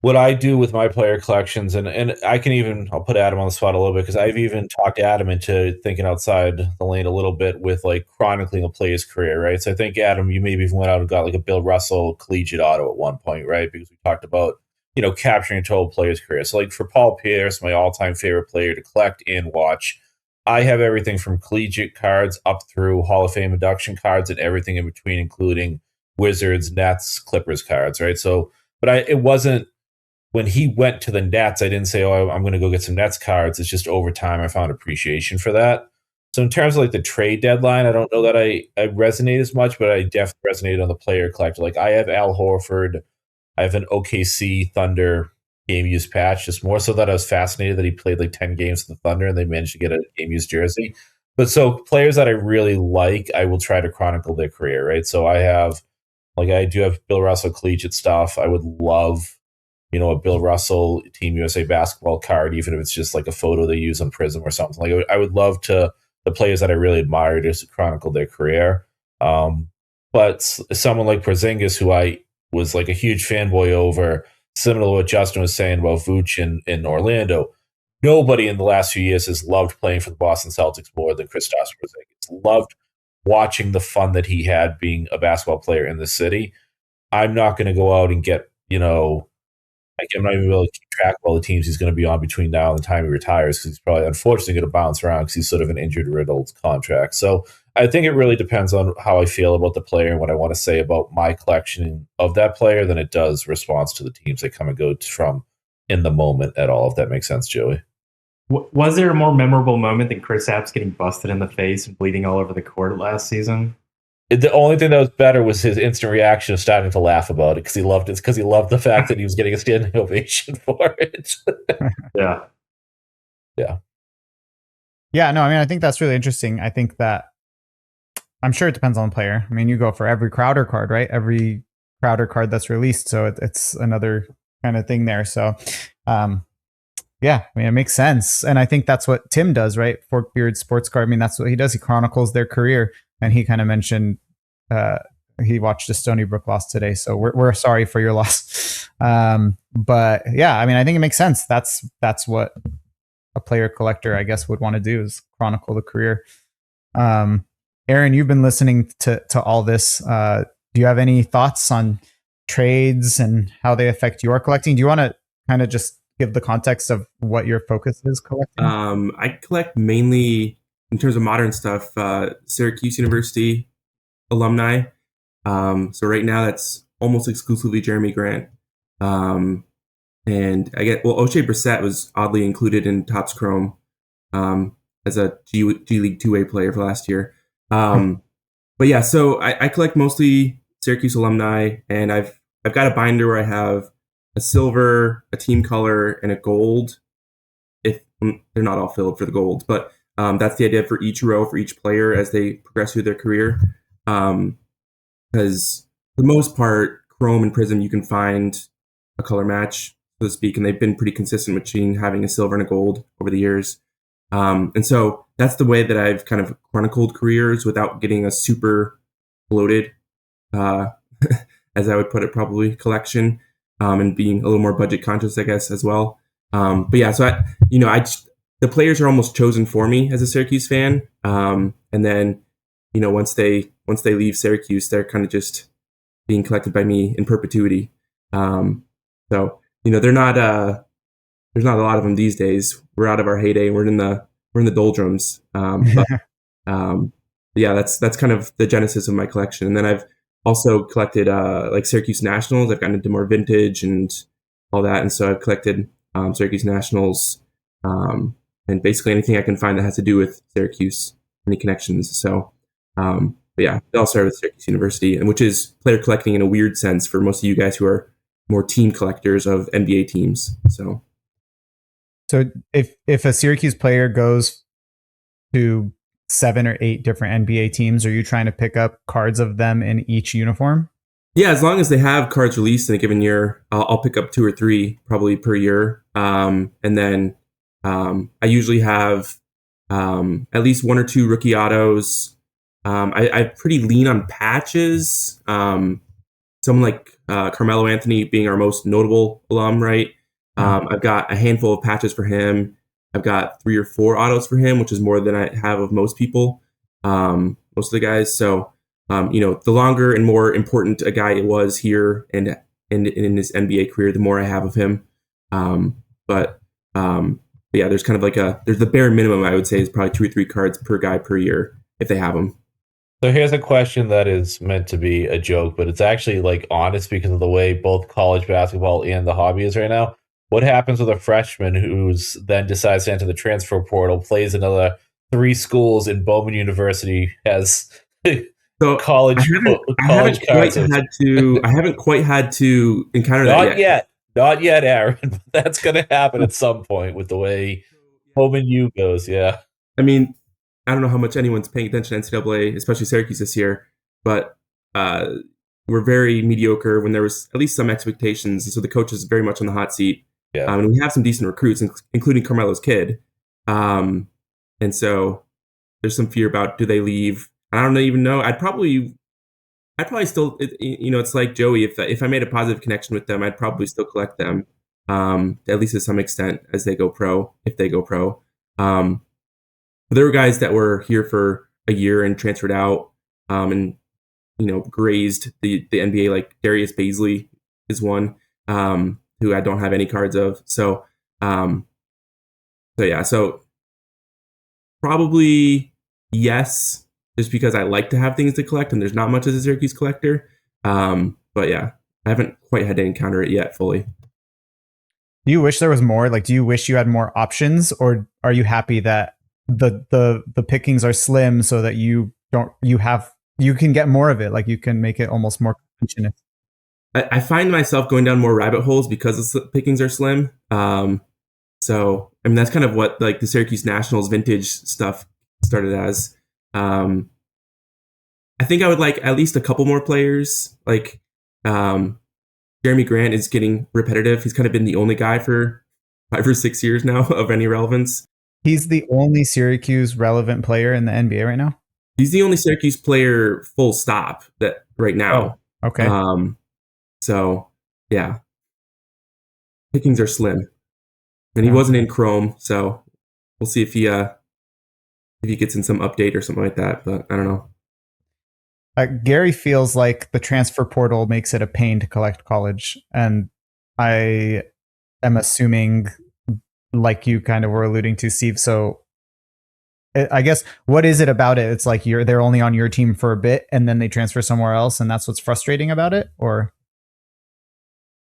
what I do with my player collections, and I'll put Adam on the spot a little bit, because I've even talked Adam into thinking outside the lane a little bit with like chronicling a player's career, right? So I think, Adam, you maybe even went out and got like a Bill Russell collegiate auto at one point, right? Because we talked about capturing a total player's career. So like for Paul Pierce, my all-time favorite player to collect and watch, I have everything from collegiate cards up through Hall of Fame induction cards and everything in between, including Wizards, Nets, Clippers cards, right? So, but it wasn't, when he went to the Nets, I didn't say, oh, I'm going to go get some Nets cards. It's just over time I found appreciation for that. So in terms of like the trade deadline, I don't know that I resonate as much, but I definitely resonated on the player collector. Like I have Al Horford, I have an OKC Thunder game use patch, just more so that I was fascinated that he played like 10 games with the Thunder and they managed to get a game use jersey. But so players that I really like, I will try to chronicle their career, right? So I do have Bill Russell collegiate stuff. I would love, a Bill Russell Team USA basketball card, even if it's just like a photo they use on Prism or something. Like I would love the players that I really admire to chronicle their career. But someone like Porzingis, who I was like a huge fanboy over, similar to what Justin was saying about Vooch in Orlando, nobody in the last few years has loved playing for the Boston Celtics more than Kristaps Porzingis. Loved watching the fun that he had being a basketball player in the city. I'm not going to go out and get, I'm not even able to keep track of all the teams he's going to be on between now and the time he retires, because he's probably unfortunately going to bounce around because he's sort of an injured riddled contract. So I think it really depends on how I feel about the player and what I want to say about my collection of that player than it does response to the teams they come and go from in the moment at all, if that makes sense, Joey. Was there a more memorable moment than Kristaps getting busted in the face and bleeding all over the court last season? The only thing that was better was his instant reaction of starting to laugh about it, because he loved it, because he loved the fact that he was getting a standing ovation for it. Yeah. No, I mean, I think that's really interesting. I think that I'm sure it depends on the player. I mean, you go for every Crowder card, right? Every Crowder card that's released. So it's another kind of thing there. So, yeah, I mean, it makes sense. And I think that's what Tim does, right? Forkbeard Sports Card. I mean, that's what he does. He chronicles their career. And he kind of mentioned he watched a Stony Brook loss today, so we're sorry for your loss. But yeah, I mean, I think it makes sense. That's what a player collector, I guess, would want to do, is chronicle the career. Aaron, you've been listening to all this. Do you have any thoughts on trades and how they affect your collecting? Do you want to kind of just give the context of what your focus is collecting? I collect mainly, in terms of modern stuff, Syracuse University alumni. So right now that's almost exclusively Jeremy Grant. And O'Shea Brissett was oddly included in Topps Chrome as a G League 2A player for last year. But yeah, so I collect mostly Syracuse alumni, and I've got a binder where I have a silver, a team color, and a gold. If they're not all filled for the gold, but that's the idea for each row for each player as they progress through their career. Because for the most part, Chrome and Prism, you can find a color match, so to speak, and they've been pretty consistent between having a silver and a gold over the years. And so that's the way that I've kind of chronicled careers without getting a super bloated, as I would put it, probably collection, and being a little more budget conscious, I guess, as well. But yeah, so the players are almost chosen for me as a Syracuse fan. And then, once they leave Syracuse, they're kind of just being collected by me in perpetuity. So, they're not, there's not a lot of them these days. We're out of our heyday. We're in the doldrums. Yeah, that's kind of the genesis of my collection. And then I've also collected like Syracuse Nationals. I've gotten into more vintage and all that. And so I've collected Syracuse Nationals, and basically anything I can find that has to do with Syracuse, any connections. So, but yeah, it all started with Syracuse University, and which is player collecting in a weird sense for most of you guys who are more team collectors of NBA teams. So if a Syracuse player goes to 7 or 8 different NBA teams, are you trying to pick up cards of them in each uniform? Yeah, as long as they have cards released in a given year, I'll pick up 2 or 3 probably per year. And then I usually have at least 1 or 2 rookie autos. I pretty lean on patches. Someone like Carmelo Anthony being our most notable alum, right? I've got a handful of patches for him. I've got 3 or 4 autos for him, which is more than I have of most people, most of the guys. So, the longer and more important a guy was here and in his NBA career, the more I have of him. But yeah, there's kind of like there's the bare minimum, I would say, is probably 2 or 3 cards per guy per year if they have them. So here's a question that is meant to be a joke, but it's actually like honest because of the way both college basketball and the hobby is right now. What happens with a freshman who's then decides to enter the transfer portal, plays another 3 schools in Bowman University, has college cards? I haven't quite had to encounter that yet. Not yet, Aaron. But that's going to happen at some point with the way Bowman U goes. Yeah. I mean, I don't know how much anyone's paying attention to NCAA, especially Syracuse this year, but we're very mediocre when there was at least some expectations. And so the coach is very much on the hot seat. Yeah. And we have some decent recruits, including Carmelo's kid. And so there's some fear about, do they leave? I don't even know. I'd probably still, it's like Joey. If I made a positive connection with them, I'd probably still collect them, at least to some extent as they go pro, if they go pro. But there were guys that were here for a year and transferred out, and grazed the NBA, like Darius Baisley is one, who I don't have any cards of. So yeah, so probably yes, just because I like to have things to collect, and there's not much as a Syracuse collector. But yeah, I haven't quite had to encounter it yet fully. Do you wish there was more? Like, do you wish you had more options, or are you happy that the pickings are slim so that you can get more of it? Like, you can make it almost more conventional. I find myself going down more rabbit holes because the pickings are slim. So, I mean, that's kind of what like the Syracuse Nationals vintage stuff started as. I think I would like at least a couple more players. Like, Jeremy Grant is getting repetitive. He's kind of been the only guy for 5 or 6 years now of any relevance. He's the only Syracuse relevant player in the NBA right now? He's the only Syracuse player, full stop, that right now. Oh, okay. So yeah, pickings are slim, and he wasn't in Chrome, so we'll see if he gets in some update or something like that. But I don't know. Gary feels like the transfer portal makes it a pain to collect college, and I am assuming, like you kind of were alluding to, Steve. So I guess what is it about it? It's like they're only on your team for a bit, and then they transfer somewhere else, and that's what's frustrating about it, or?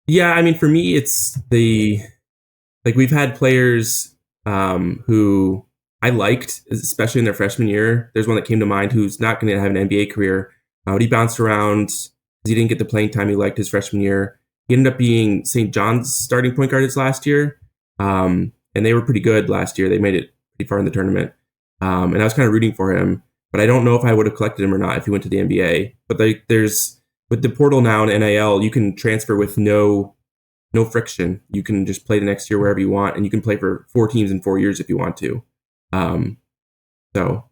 Yeah, I mean, for me, it's we've had players who I liked, especially in their freshman year. There's one that came to mind who's not going to have an NBA career. But he bounced around because he didn't get the playing time he liked his freshman year. He ended up being St. John's starting point guard his last year, and they were pretty good last year. They made it pretty far in the tournament, and I was kind of rooting for him. But I don't know if I would have collected him or not if he went to the NBA. But there's with the portal now and NIL, you can transfer with no friction. You can just play the next year wherever you want, and you can play for 4 teams in 4 years if you want to. So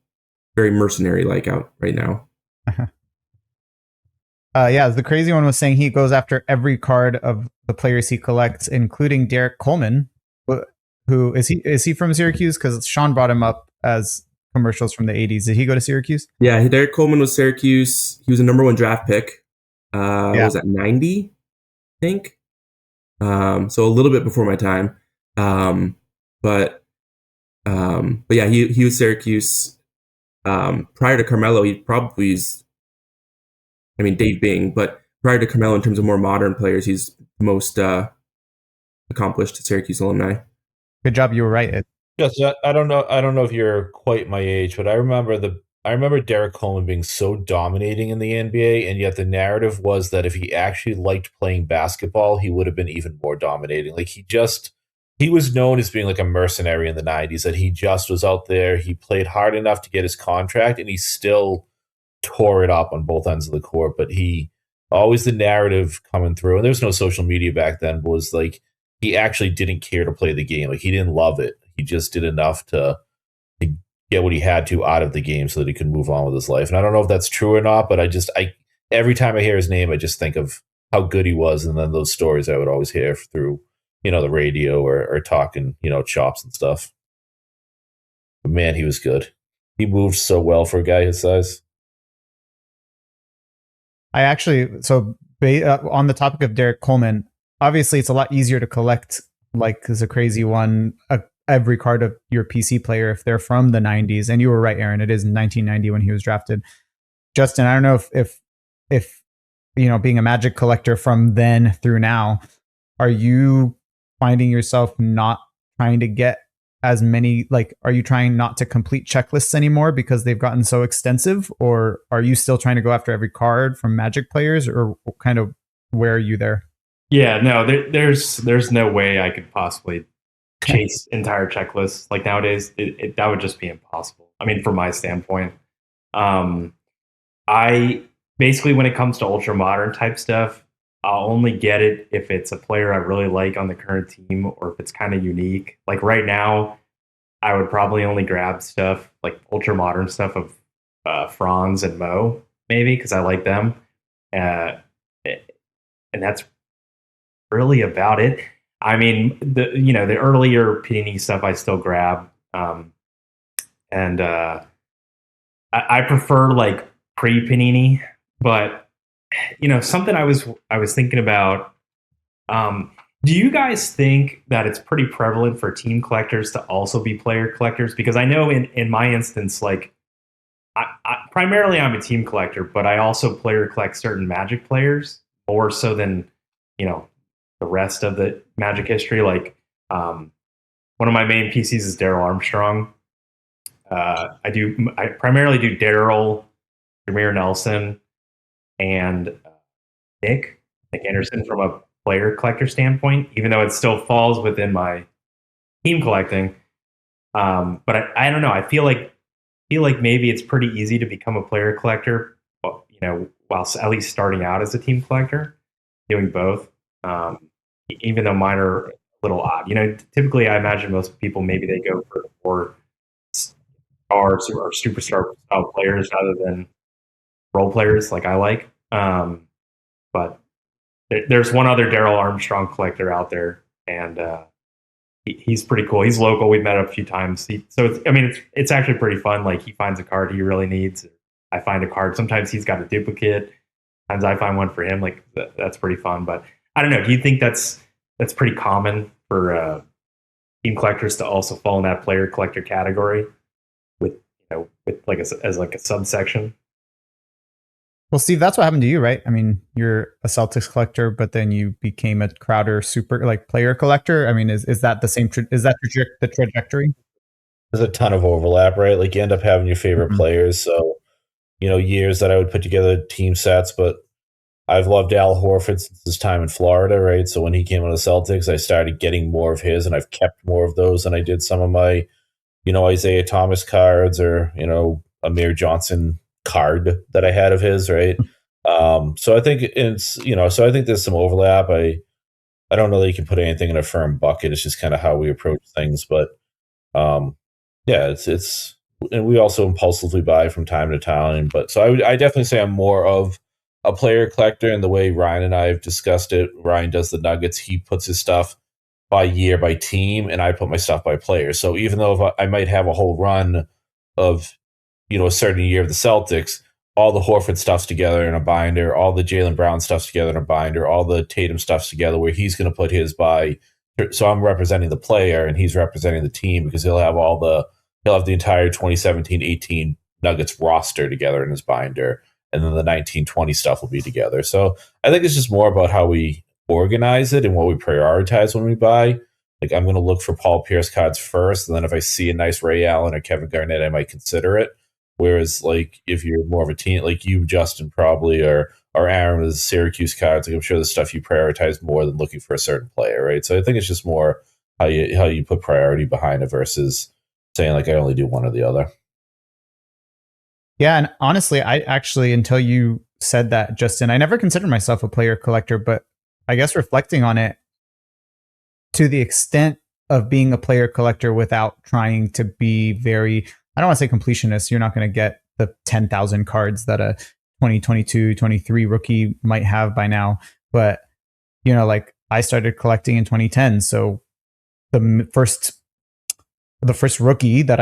very mercenary like out right now. Yeah, the crazy one was saying he goes after every card of the players he collects, including Derek Coleman. Who is he? Is he from Syracuse? Because Sean brought him up as commercials from the 80s. Did he go to Syracuse? Yeah, Derek Coleman was Syracuse. He was a number 1 draft pick. What was that, 90? I think. So a little bit before my time. But yeah, he was Syracuse. Prior to Carmelo, he probably is, I mean, Dave Bing, but prior to Carmelo, in terms of more modern players, he's the most accomplished Syracuse alumni. Good job, you were right. Yes, I don't know if you're quite my age, but I remember Derek Coleman being so dominating in the NBA, and yet the narrative was that if he actually liked playing basketball, he would have been even more dominating. Like he was known as being like a mercenary in the 90s, that he just was out there. He played hard enough to get his contract, and he still tore it up on both ends of the court. But he always, the narrative coming through, and there was no social media back then, was like he actually didn't care to play the game. Like he didn't love it. He just did enough to get what he had to out of the game so that he could move on with his life. And I don't know if that's true or not, but I every time I hear his name, I just think of how good he was, and then those stories I would always hear through, the radio or talking, chops and stuff. But man, he was good. He moved so well for a guy his size. I actually, on the topic of Derek Coleman, obviously it's a lot easier to collect, like, as a crazy one, every card of your PC player if they're from the 90s. And you were right, Aaron, it is 1990 when he was drafted. Justin, I don't know if being a Magic collector from then through now, are you finding yourself not trying to get as many, like, are you trying not to complete checklists anymore because they've gotten so extensive, or are you still trying to go after every card from Magic players, or kind of where are you there? Yeah, no, there's no way I could possibly chase entire checklists. Like nowadays, that would just be impossible. I mean, from my standpoint, I basically, when it comes to ultra modern type stuff, I'll only get it if it's a player I really like on the current team, or if it's kind of unique. Like right now, I would probably only grab stuff like ultra modern stuff of Franz and Mo, maybe, because I like them. And that's really about it. I mean, the earlier Panini stuff I still grab, and I prefer like pre Panini, but something I was thinking about. Do you guys think that it's pretty prevalent for team collectors to also be player collectors? Because I know in my instance, like I primarily I'm a team collector, but I also player collect certain Magic players more so than the rest of the Magic history. Like one of my main PCs is Darryl Armstrong. I primarily do Darryl, Jameer Nelson, and Nick Anderson from a player collector standpoint, even though it still falls within my team collecting. But I don't know. I feel like maybe it's pretty easy to become a player collector, while at least starting out as a team collector, doing both. Even though mine are a little odd. Typically I imagine most people, maybe they go for more stars or superstar style players rather than role players like I like. But there's one other Daryl Armstrong collector out there, and he's pretty cool. He's local. We've met a few times. It's actually pretty fun. Like, he finds a card he really needs. I find a card. Sometimes he's got a duplicate. Sometimes I find one for him. Like, that's pretty fun. But I don't know. Do you think that's pretty common for team collectors to also fall in that player collector category with like as like a subsection? Well, Steve, that's what happened to you, right? I mean, you're a Celtics collector, but then you became a Crowder super like player collector. I mean, is that the same? Is that the trajectory? There's a ton of overlap, right? Like, you end up having your favorite Mhm. players. So, years that I would put together team sets, but I've loved Al Horford since his time in Florida, right? So when he came on the Celtics, I started getting more of his, and I've kept more of those than I did some of my, Isaiah Thomas cards, or, Amir Johnson card that I had of his, right? So I think so I think there's some overlap. I don't know that you can put anything in a firm bucket. It's just kind of how we approach things. But yeah, it's and we also impulsively buy from time to time. But so I definitely say I'm more of a player collector, and the way Ryan and I have discussed it. Ryan does the Nuggets. He puts his stuff by year, by team, and I put my stuff by player. So even though if I might have a whole run of, a certain year of the Celtics, all the Horford stuff's together in a binder, all the Jaylen Brown stuff's together in a binder, all the Tatum stuff's together, where he's going to put his by. So I'm representing the player and he's representing the team, because he'll have the entire 2017-18 Nuggets roster together in his binder, and then the 19-20 stuff will be together. So I think it's just more about how we organize it and what we prioritize when we buy. Like, I'm going to look for Paul Pierce cards first, and then if I see a nice Ray Allen or Kevin Garnett, I might consider it. Whereas, like, if you're more of a team, like you, Justin, probably, or Aaron with Syracuse cards, like, I'm sure the stuff you prioritize more than looking for a certain player, right? So I think it's just more how you put priority behind it versus saying, like, I only do one or the other. Yeah, and honestly, I actually, until you said that, Justin, I never considered myself a player collector, but I guess reflecting on it, to the extent of being a player collector without trying to be very, I don't want to say completionist. You're not going to get the 10,000 cards that a 2022, 23 rookie might have by now. But, like, I started collecting in 2010. So the first rookie that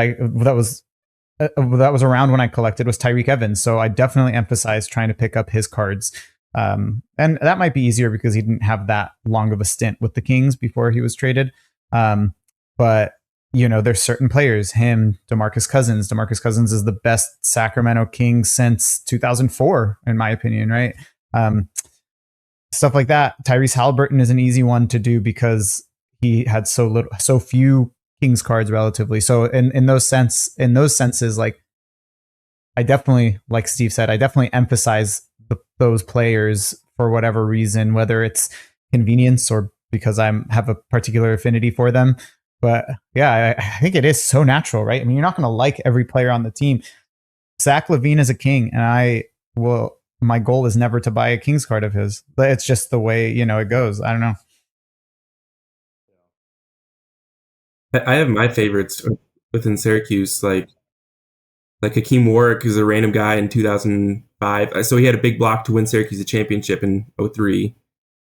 was around when I collected was Tyreek Evans. So I definitely emphasized trying to pick up his cards. And that might be easier because he didn't have that long of a stint with the Kings before he was traded. But there's certain players, DeMarcus Cousins. DeMarcus Cousins is the best Sacramento King since 2004, in my opinion, right? Stuff like that. Tyrese Halliburton is an easy one to do because he had so few Kings cards relatively. So in those senses, like, I definitely, like Steve said, I definitely emphasize those players for whatever reason, whether it's convenience or because I have a particular affinity for them. But yeah, I think it is so natural, right? I mean, you're not going to like every player on the team. Zach LaVine is a King, and my goal is never to buy a Kings card of his. But it's just the way, it goes. I don't know. I have my favorites within Syracuse, like Hakeem Warwick, who's a random guy in 2005. So he had a big block to win Syracuse a championship in 03.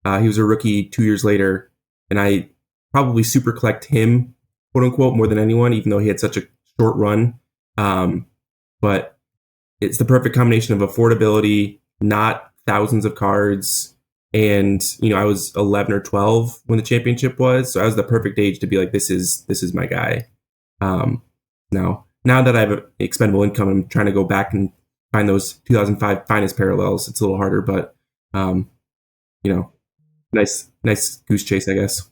He was a rookie 2 years later, and I probably super collect him, quote unquote, more than anyone, even though he had such a short run. But it's the perfect combination of affordability, not thousands of cards. And, I was 11 or 12 when the championship was. So I was the perfect age to be like, this is my guy. Now that I have expendable income, I'm trying to go back and find those 2005 finest parallels. It's a little harder, but, nice goose chase, I guess.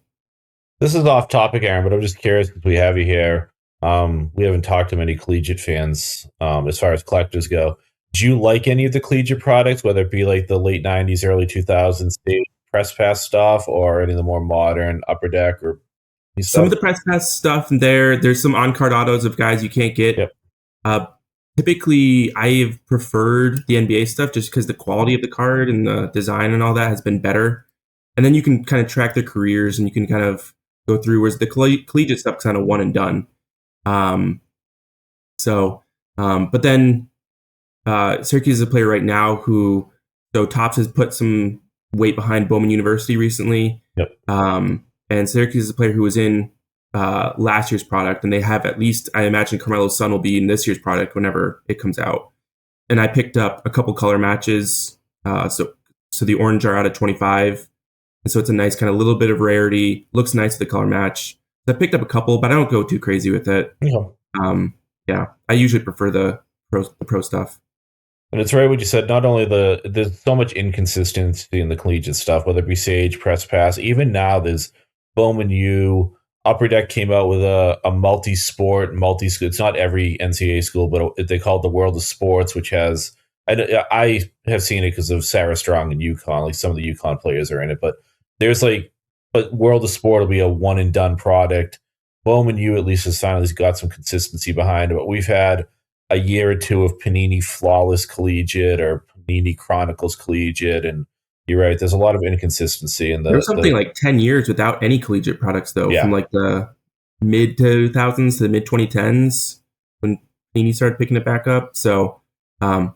This is off topic, Aaron, but I'm just curious because we have you here. We haven't talked to many collegiate fans as far as collectors go. Do you like any of the collegiate products, whether it be like the late 90s, early 2000s stage press pass stuff, or any of the more modern Upper Deck or stuff? Some of the press pass stuff there's some on-card autos of guys you can't get. Yep. Typically, I have preferred the NBA stuff just because the quality of the card and the design and all that has been better. And then you can kind of track their careers and you can kind of go through, whereas the collegiate stuff kind of one and done. But then Syracuse is a player right now who So Topps has put some weight behind Bowman University recently. Yep. And Syracuse is a player who was in last year's product, and they have at least, I imagine Carmelo's son will be in this year's product whenever it comes out. And I picked up a couple color matches. So the orange are out of 25. And so it's a nice kind of little bit of rarity. Looks nice with the color match. So I picked up a couple, but I don't go too crazy with it. Yeah. I usually prefer the pro stuff. And it's right what you said. Not only there's so much inconsistency in the collegiate stuff, whether it be Sage, Press Pass. Even now, there's Bowman U. Upper Deck came out with a multi-sport, multi-school. It's not every NCAA school, but they call it the World of Sports, which has. I have seen it because of Sarah Strong and UConn. Like some of the UConn players are in it, but but World of Sport will be a one and done product. Bowman U at least has finally got some consistency behind it, but we've had a year or two of Panini Flawless Collegiate or Panini Chronicles Collegiate, and you're right. There's a lot of inconsistency in the. There's something like 10 years without any collegiate products, though, from like the mid 2000s to the mid 2010s when Panini started picking it back up. So,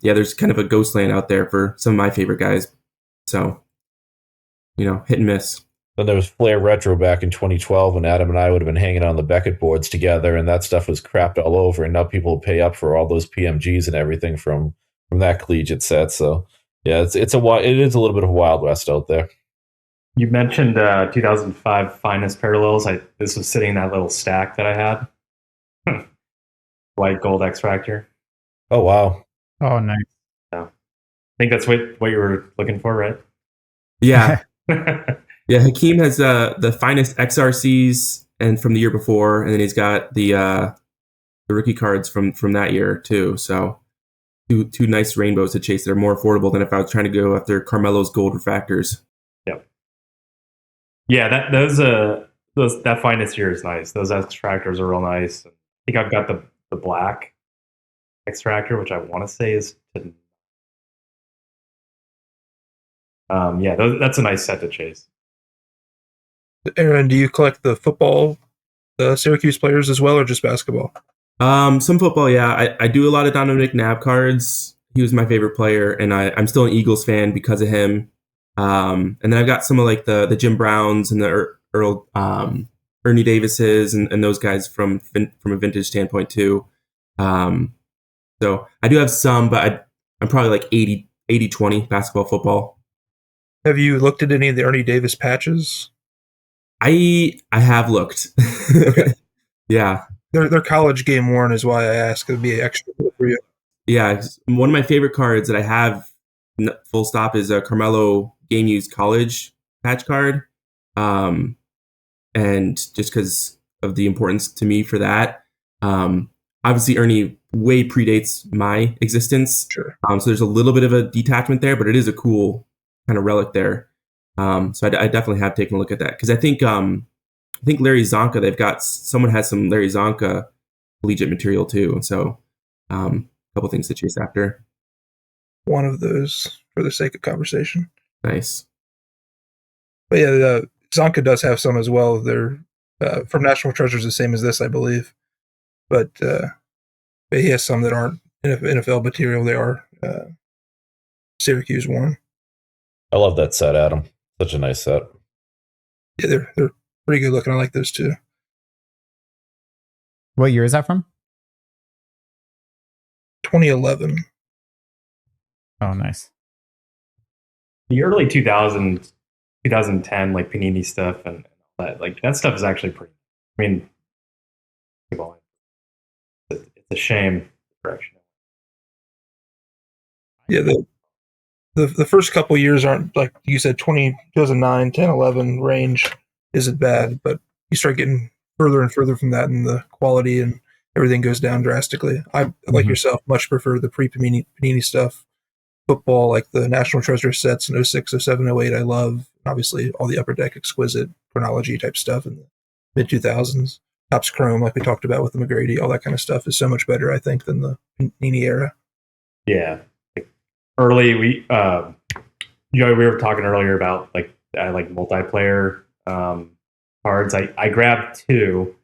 there's kind of a ghost land out there for some of my favorite guys. So, hit and miss. Then there was Flair Retro back in 2012 when Adam and I would have been hanging on the Beckett boards together, and that stuff was crapped all over. And now people pay up for all those PMGs and everything from that collegiate set. So yeah, it is a little bit of a Wild West out there. You mentioned 2005 Finest Parallels. This was sitting in that little stack that I had. White gold extractor. Oh wow! Oh nice. Yeah. I think that's what you were looking for, right? Yeah. Yeah, Hakeem has the Finest XRCs and from the year before, and then he's got the rookie cards from that year too. So two nice rainbows to chase that are more affordable than if I was trying to go after Carmelo's gold refractors. Yep. Yeah, that Finest year is nice. Those extractors are real nice. I think I've got the black extractor, which I want to say is that's a nice set to chase. Aaron, do you collect the football Syracuse players as well, or just basketball? Some football, yeah. I do a lot of Donovan McNabb cards. He was my favorite player, and I'm still an Eagles fan because of him. And then I've got some of like the Jim Browns and the Ernie Davises and those guys from a vintage standpoint too. So I do have some, but I'm probably like 80-20 basketball, football. Have you looked at any of the Ernie Davis patches? I have looked. Okay. Yeah. They're college game worn is why I ask. It'd be extra for you. Yeah. One of my favorite cards that I have, full stop, is a Carmelo game used college patch card. And just because of the importance to me for that. Obviously Ernie way predates my existence. Sure. So there's a little bit of a detachment there, but it is a cool kind of relic there. So I definitely have taken a look at that because I think Larry Zonka, someone has some Larry Zonka collegiate material too. And so a couple things to chase after. One of those for the sake of conversation. Nice. But yeah, Zonka does have some as well. They're from National Treasures, the same as this, I believe. But he has some that aren't NFL material. They are Syracuse worn. I love that set, Adam. Such a nice set. Yeah, they're pretty good looking. I like those too. What year is that from? 2011. Oh, nice. The early 2000s, 2010, like Panini stuff and all that, like that stuff is actually pretty. I mean, it's a shame. Direction. Yeah, the first couple years aren't, like you said, 2009, 10, 11 range isn't bad, but you start getting further and further from that, and the quality and everything goes down drastically. I, like yourself, much prefer the pre-Panini stuff. Football, like the National Treasure sets in 06, 07, 08, I love. Obviously, all the Upper Deck exquisite chronology type stuff in the mid-2000s. Topps Chrome, like we talked about with the McGrady, all that kind of stuff is so much better, I think, than the Panini era. Yeah. Early, we were talking earlier about like multiplayer cards. I grabbed two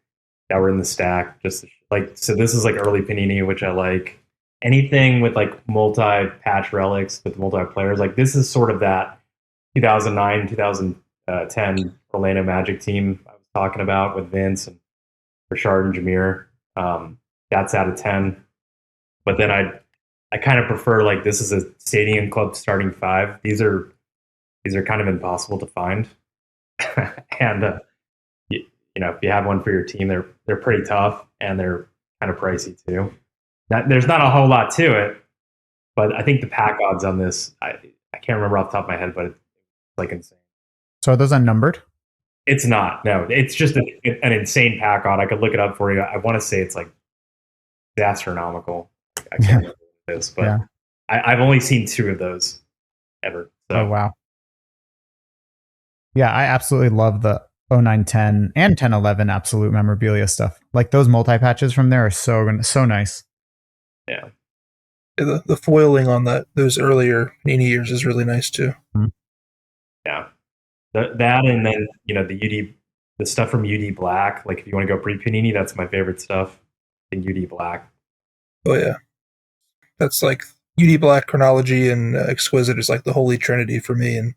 that were in the stack. So this is like early Panini, which I like. anything with like multi-patch relics with multiplayers, like this is sort of that 2009, 2010 Orlando Magic team I was talking about with Vince and Richard and Jameer. That's out of 10. But then I kind of prefer like this is a Stadium Club starting 5. These are kind of impossible to find, and you know, if you have one for your team, they're pretty tough and they're kind of pricey too. There's not a whole lot to it, but I think the pack odds on this, I can't remember off the top of my head, but it's like insane. So are those unnumbered? It's not. No, it's just an insane pack odd. I could look it up for you. I want to say it's like astronomical. I can't remember what it is, but I've only seen 2 of those ever. So. Oh, wow. Yeah, I absolutely love the 0910 and 1011 absolute memorabilia stuff. Like those multi-patches from there are so nice. Yeah. The foiling on those earlier Panini years is really nice too. Mm-hmm. Yeah. That and then, you know, the stuff from UD Black, like if you want to go pre-Panini, that's my favorite stuff in UD Black. Oh yeah. That's like UD Black, Chronology, and Exquisite is like the holy trinity for me in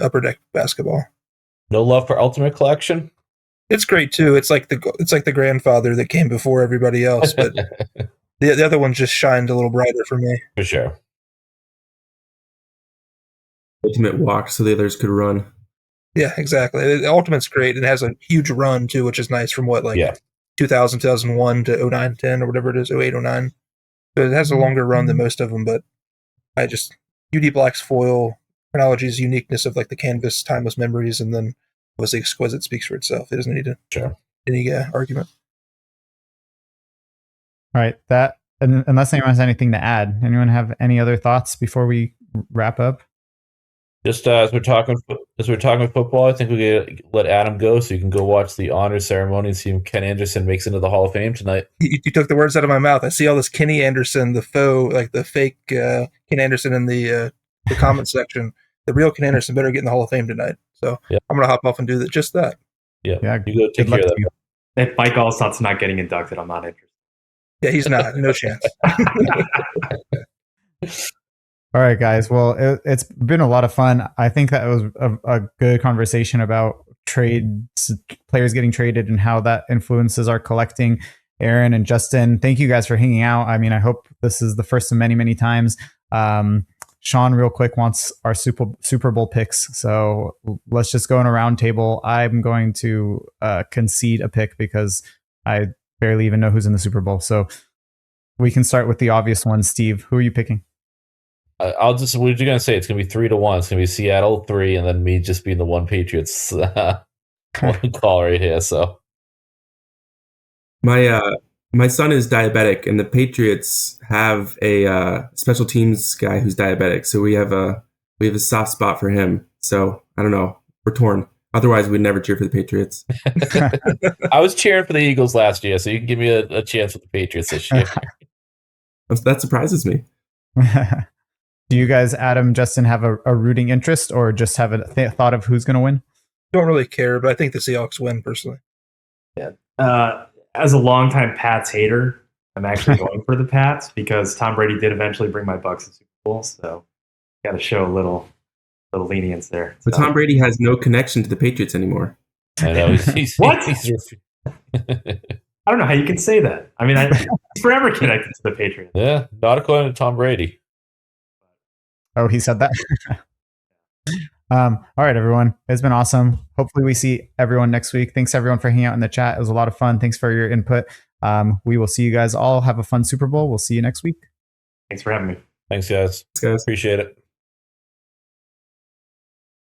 Upper Deck basketball. No love for Ultimate Collection? It's great too. It's like the grandfather that came before everybody else, but the other one just shined a little brighter for me. For sure. Ultimate walk so the others could run. Yeah, exactly. The Ultimate's great. It has a huge run too, which is nice from 2000, 2001 to 09, 10 or whatever it is, 08, 09. So it has a longer run than most of them, but UD Black's foil, Chronology's uniqueness of like the canvas, timeless memories, and then obviously Exquisite speaks for itself. It doesn't need any argument. All right, unless anyone has anything to add, anyone have any other thoughts before we wrap up? Just as we're talking football, I think we could let Adam go so you can go watch the honors ceremony and see if Ken Anderson makes into the Hall of Fame tonight. You took the words out of my mouth. I see all this Kenny Anderson, the faux, like the fake Ken Anderson in the comment section. The real Ken Anderson better get in the Hall of Fame tonight. So I'm going to hop off and do just that. Yeah, you go Good take luck care of to you. If Mike Allstott's not getting inducted, I'm not interested. Yeah, he's not. No chance. All right, guys. Well, it's been a lot of fun. I think that was a good conversation about trades, players getting traded, and how that influences our collecting. Aaron and Justin, thank you guys for hanging out. I mean, I hope this is the first of many, many times. Sean, real quick, wants our Super Bowl picks. So let's just go in a round table. I'm going to concede a pick because I barely even know who's in the Super Bowl. So we can start with the obvious one. Steve, who are you picking? We're just going to say it's going to be 3-1. It's going to be Seattle 3, and then me just being the one Patriots one call right here. So my son is diabetic, and the Patriots have a special teams guy who's diabetic. So we have a soft spot for him. So I don't know. We're torn. Otherwise, we'd never cheer for the Patriots. I was cheering for the Eagles last year, so you can give me a chance with the Patriots this year. That surprises me. Do you guys, Adam, Justin, have a rooting interest or just have a thought of who's going to win? Don't really care, but I think the Seahawks win personally. Yeah. As a longtime Pats hater, I'm actually going for the Pats because Tom Brady did eventually bring my Bucs to Super Bowl, so got to show a little lenience there. But Tom Brady has no connection to the Patriots anymore. I know. What? I don't know how you can say that. I mean, he's forever connected to the Patriots. Yeah, not according to Tom Brady. Oh, he said that. All right, everyone. It's been awesome. Hopefully we see everyone next week. Thanks everyone for hanging out in the chat. It was a lot of fun. Thanks for your input. We will see you guys all. Have a fun Super Bowl. We'll see you next week. Thanks for having me. Thanks, guys. Thanks, guys. Appreciate it.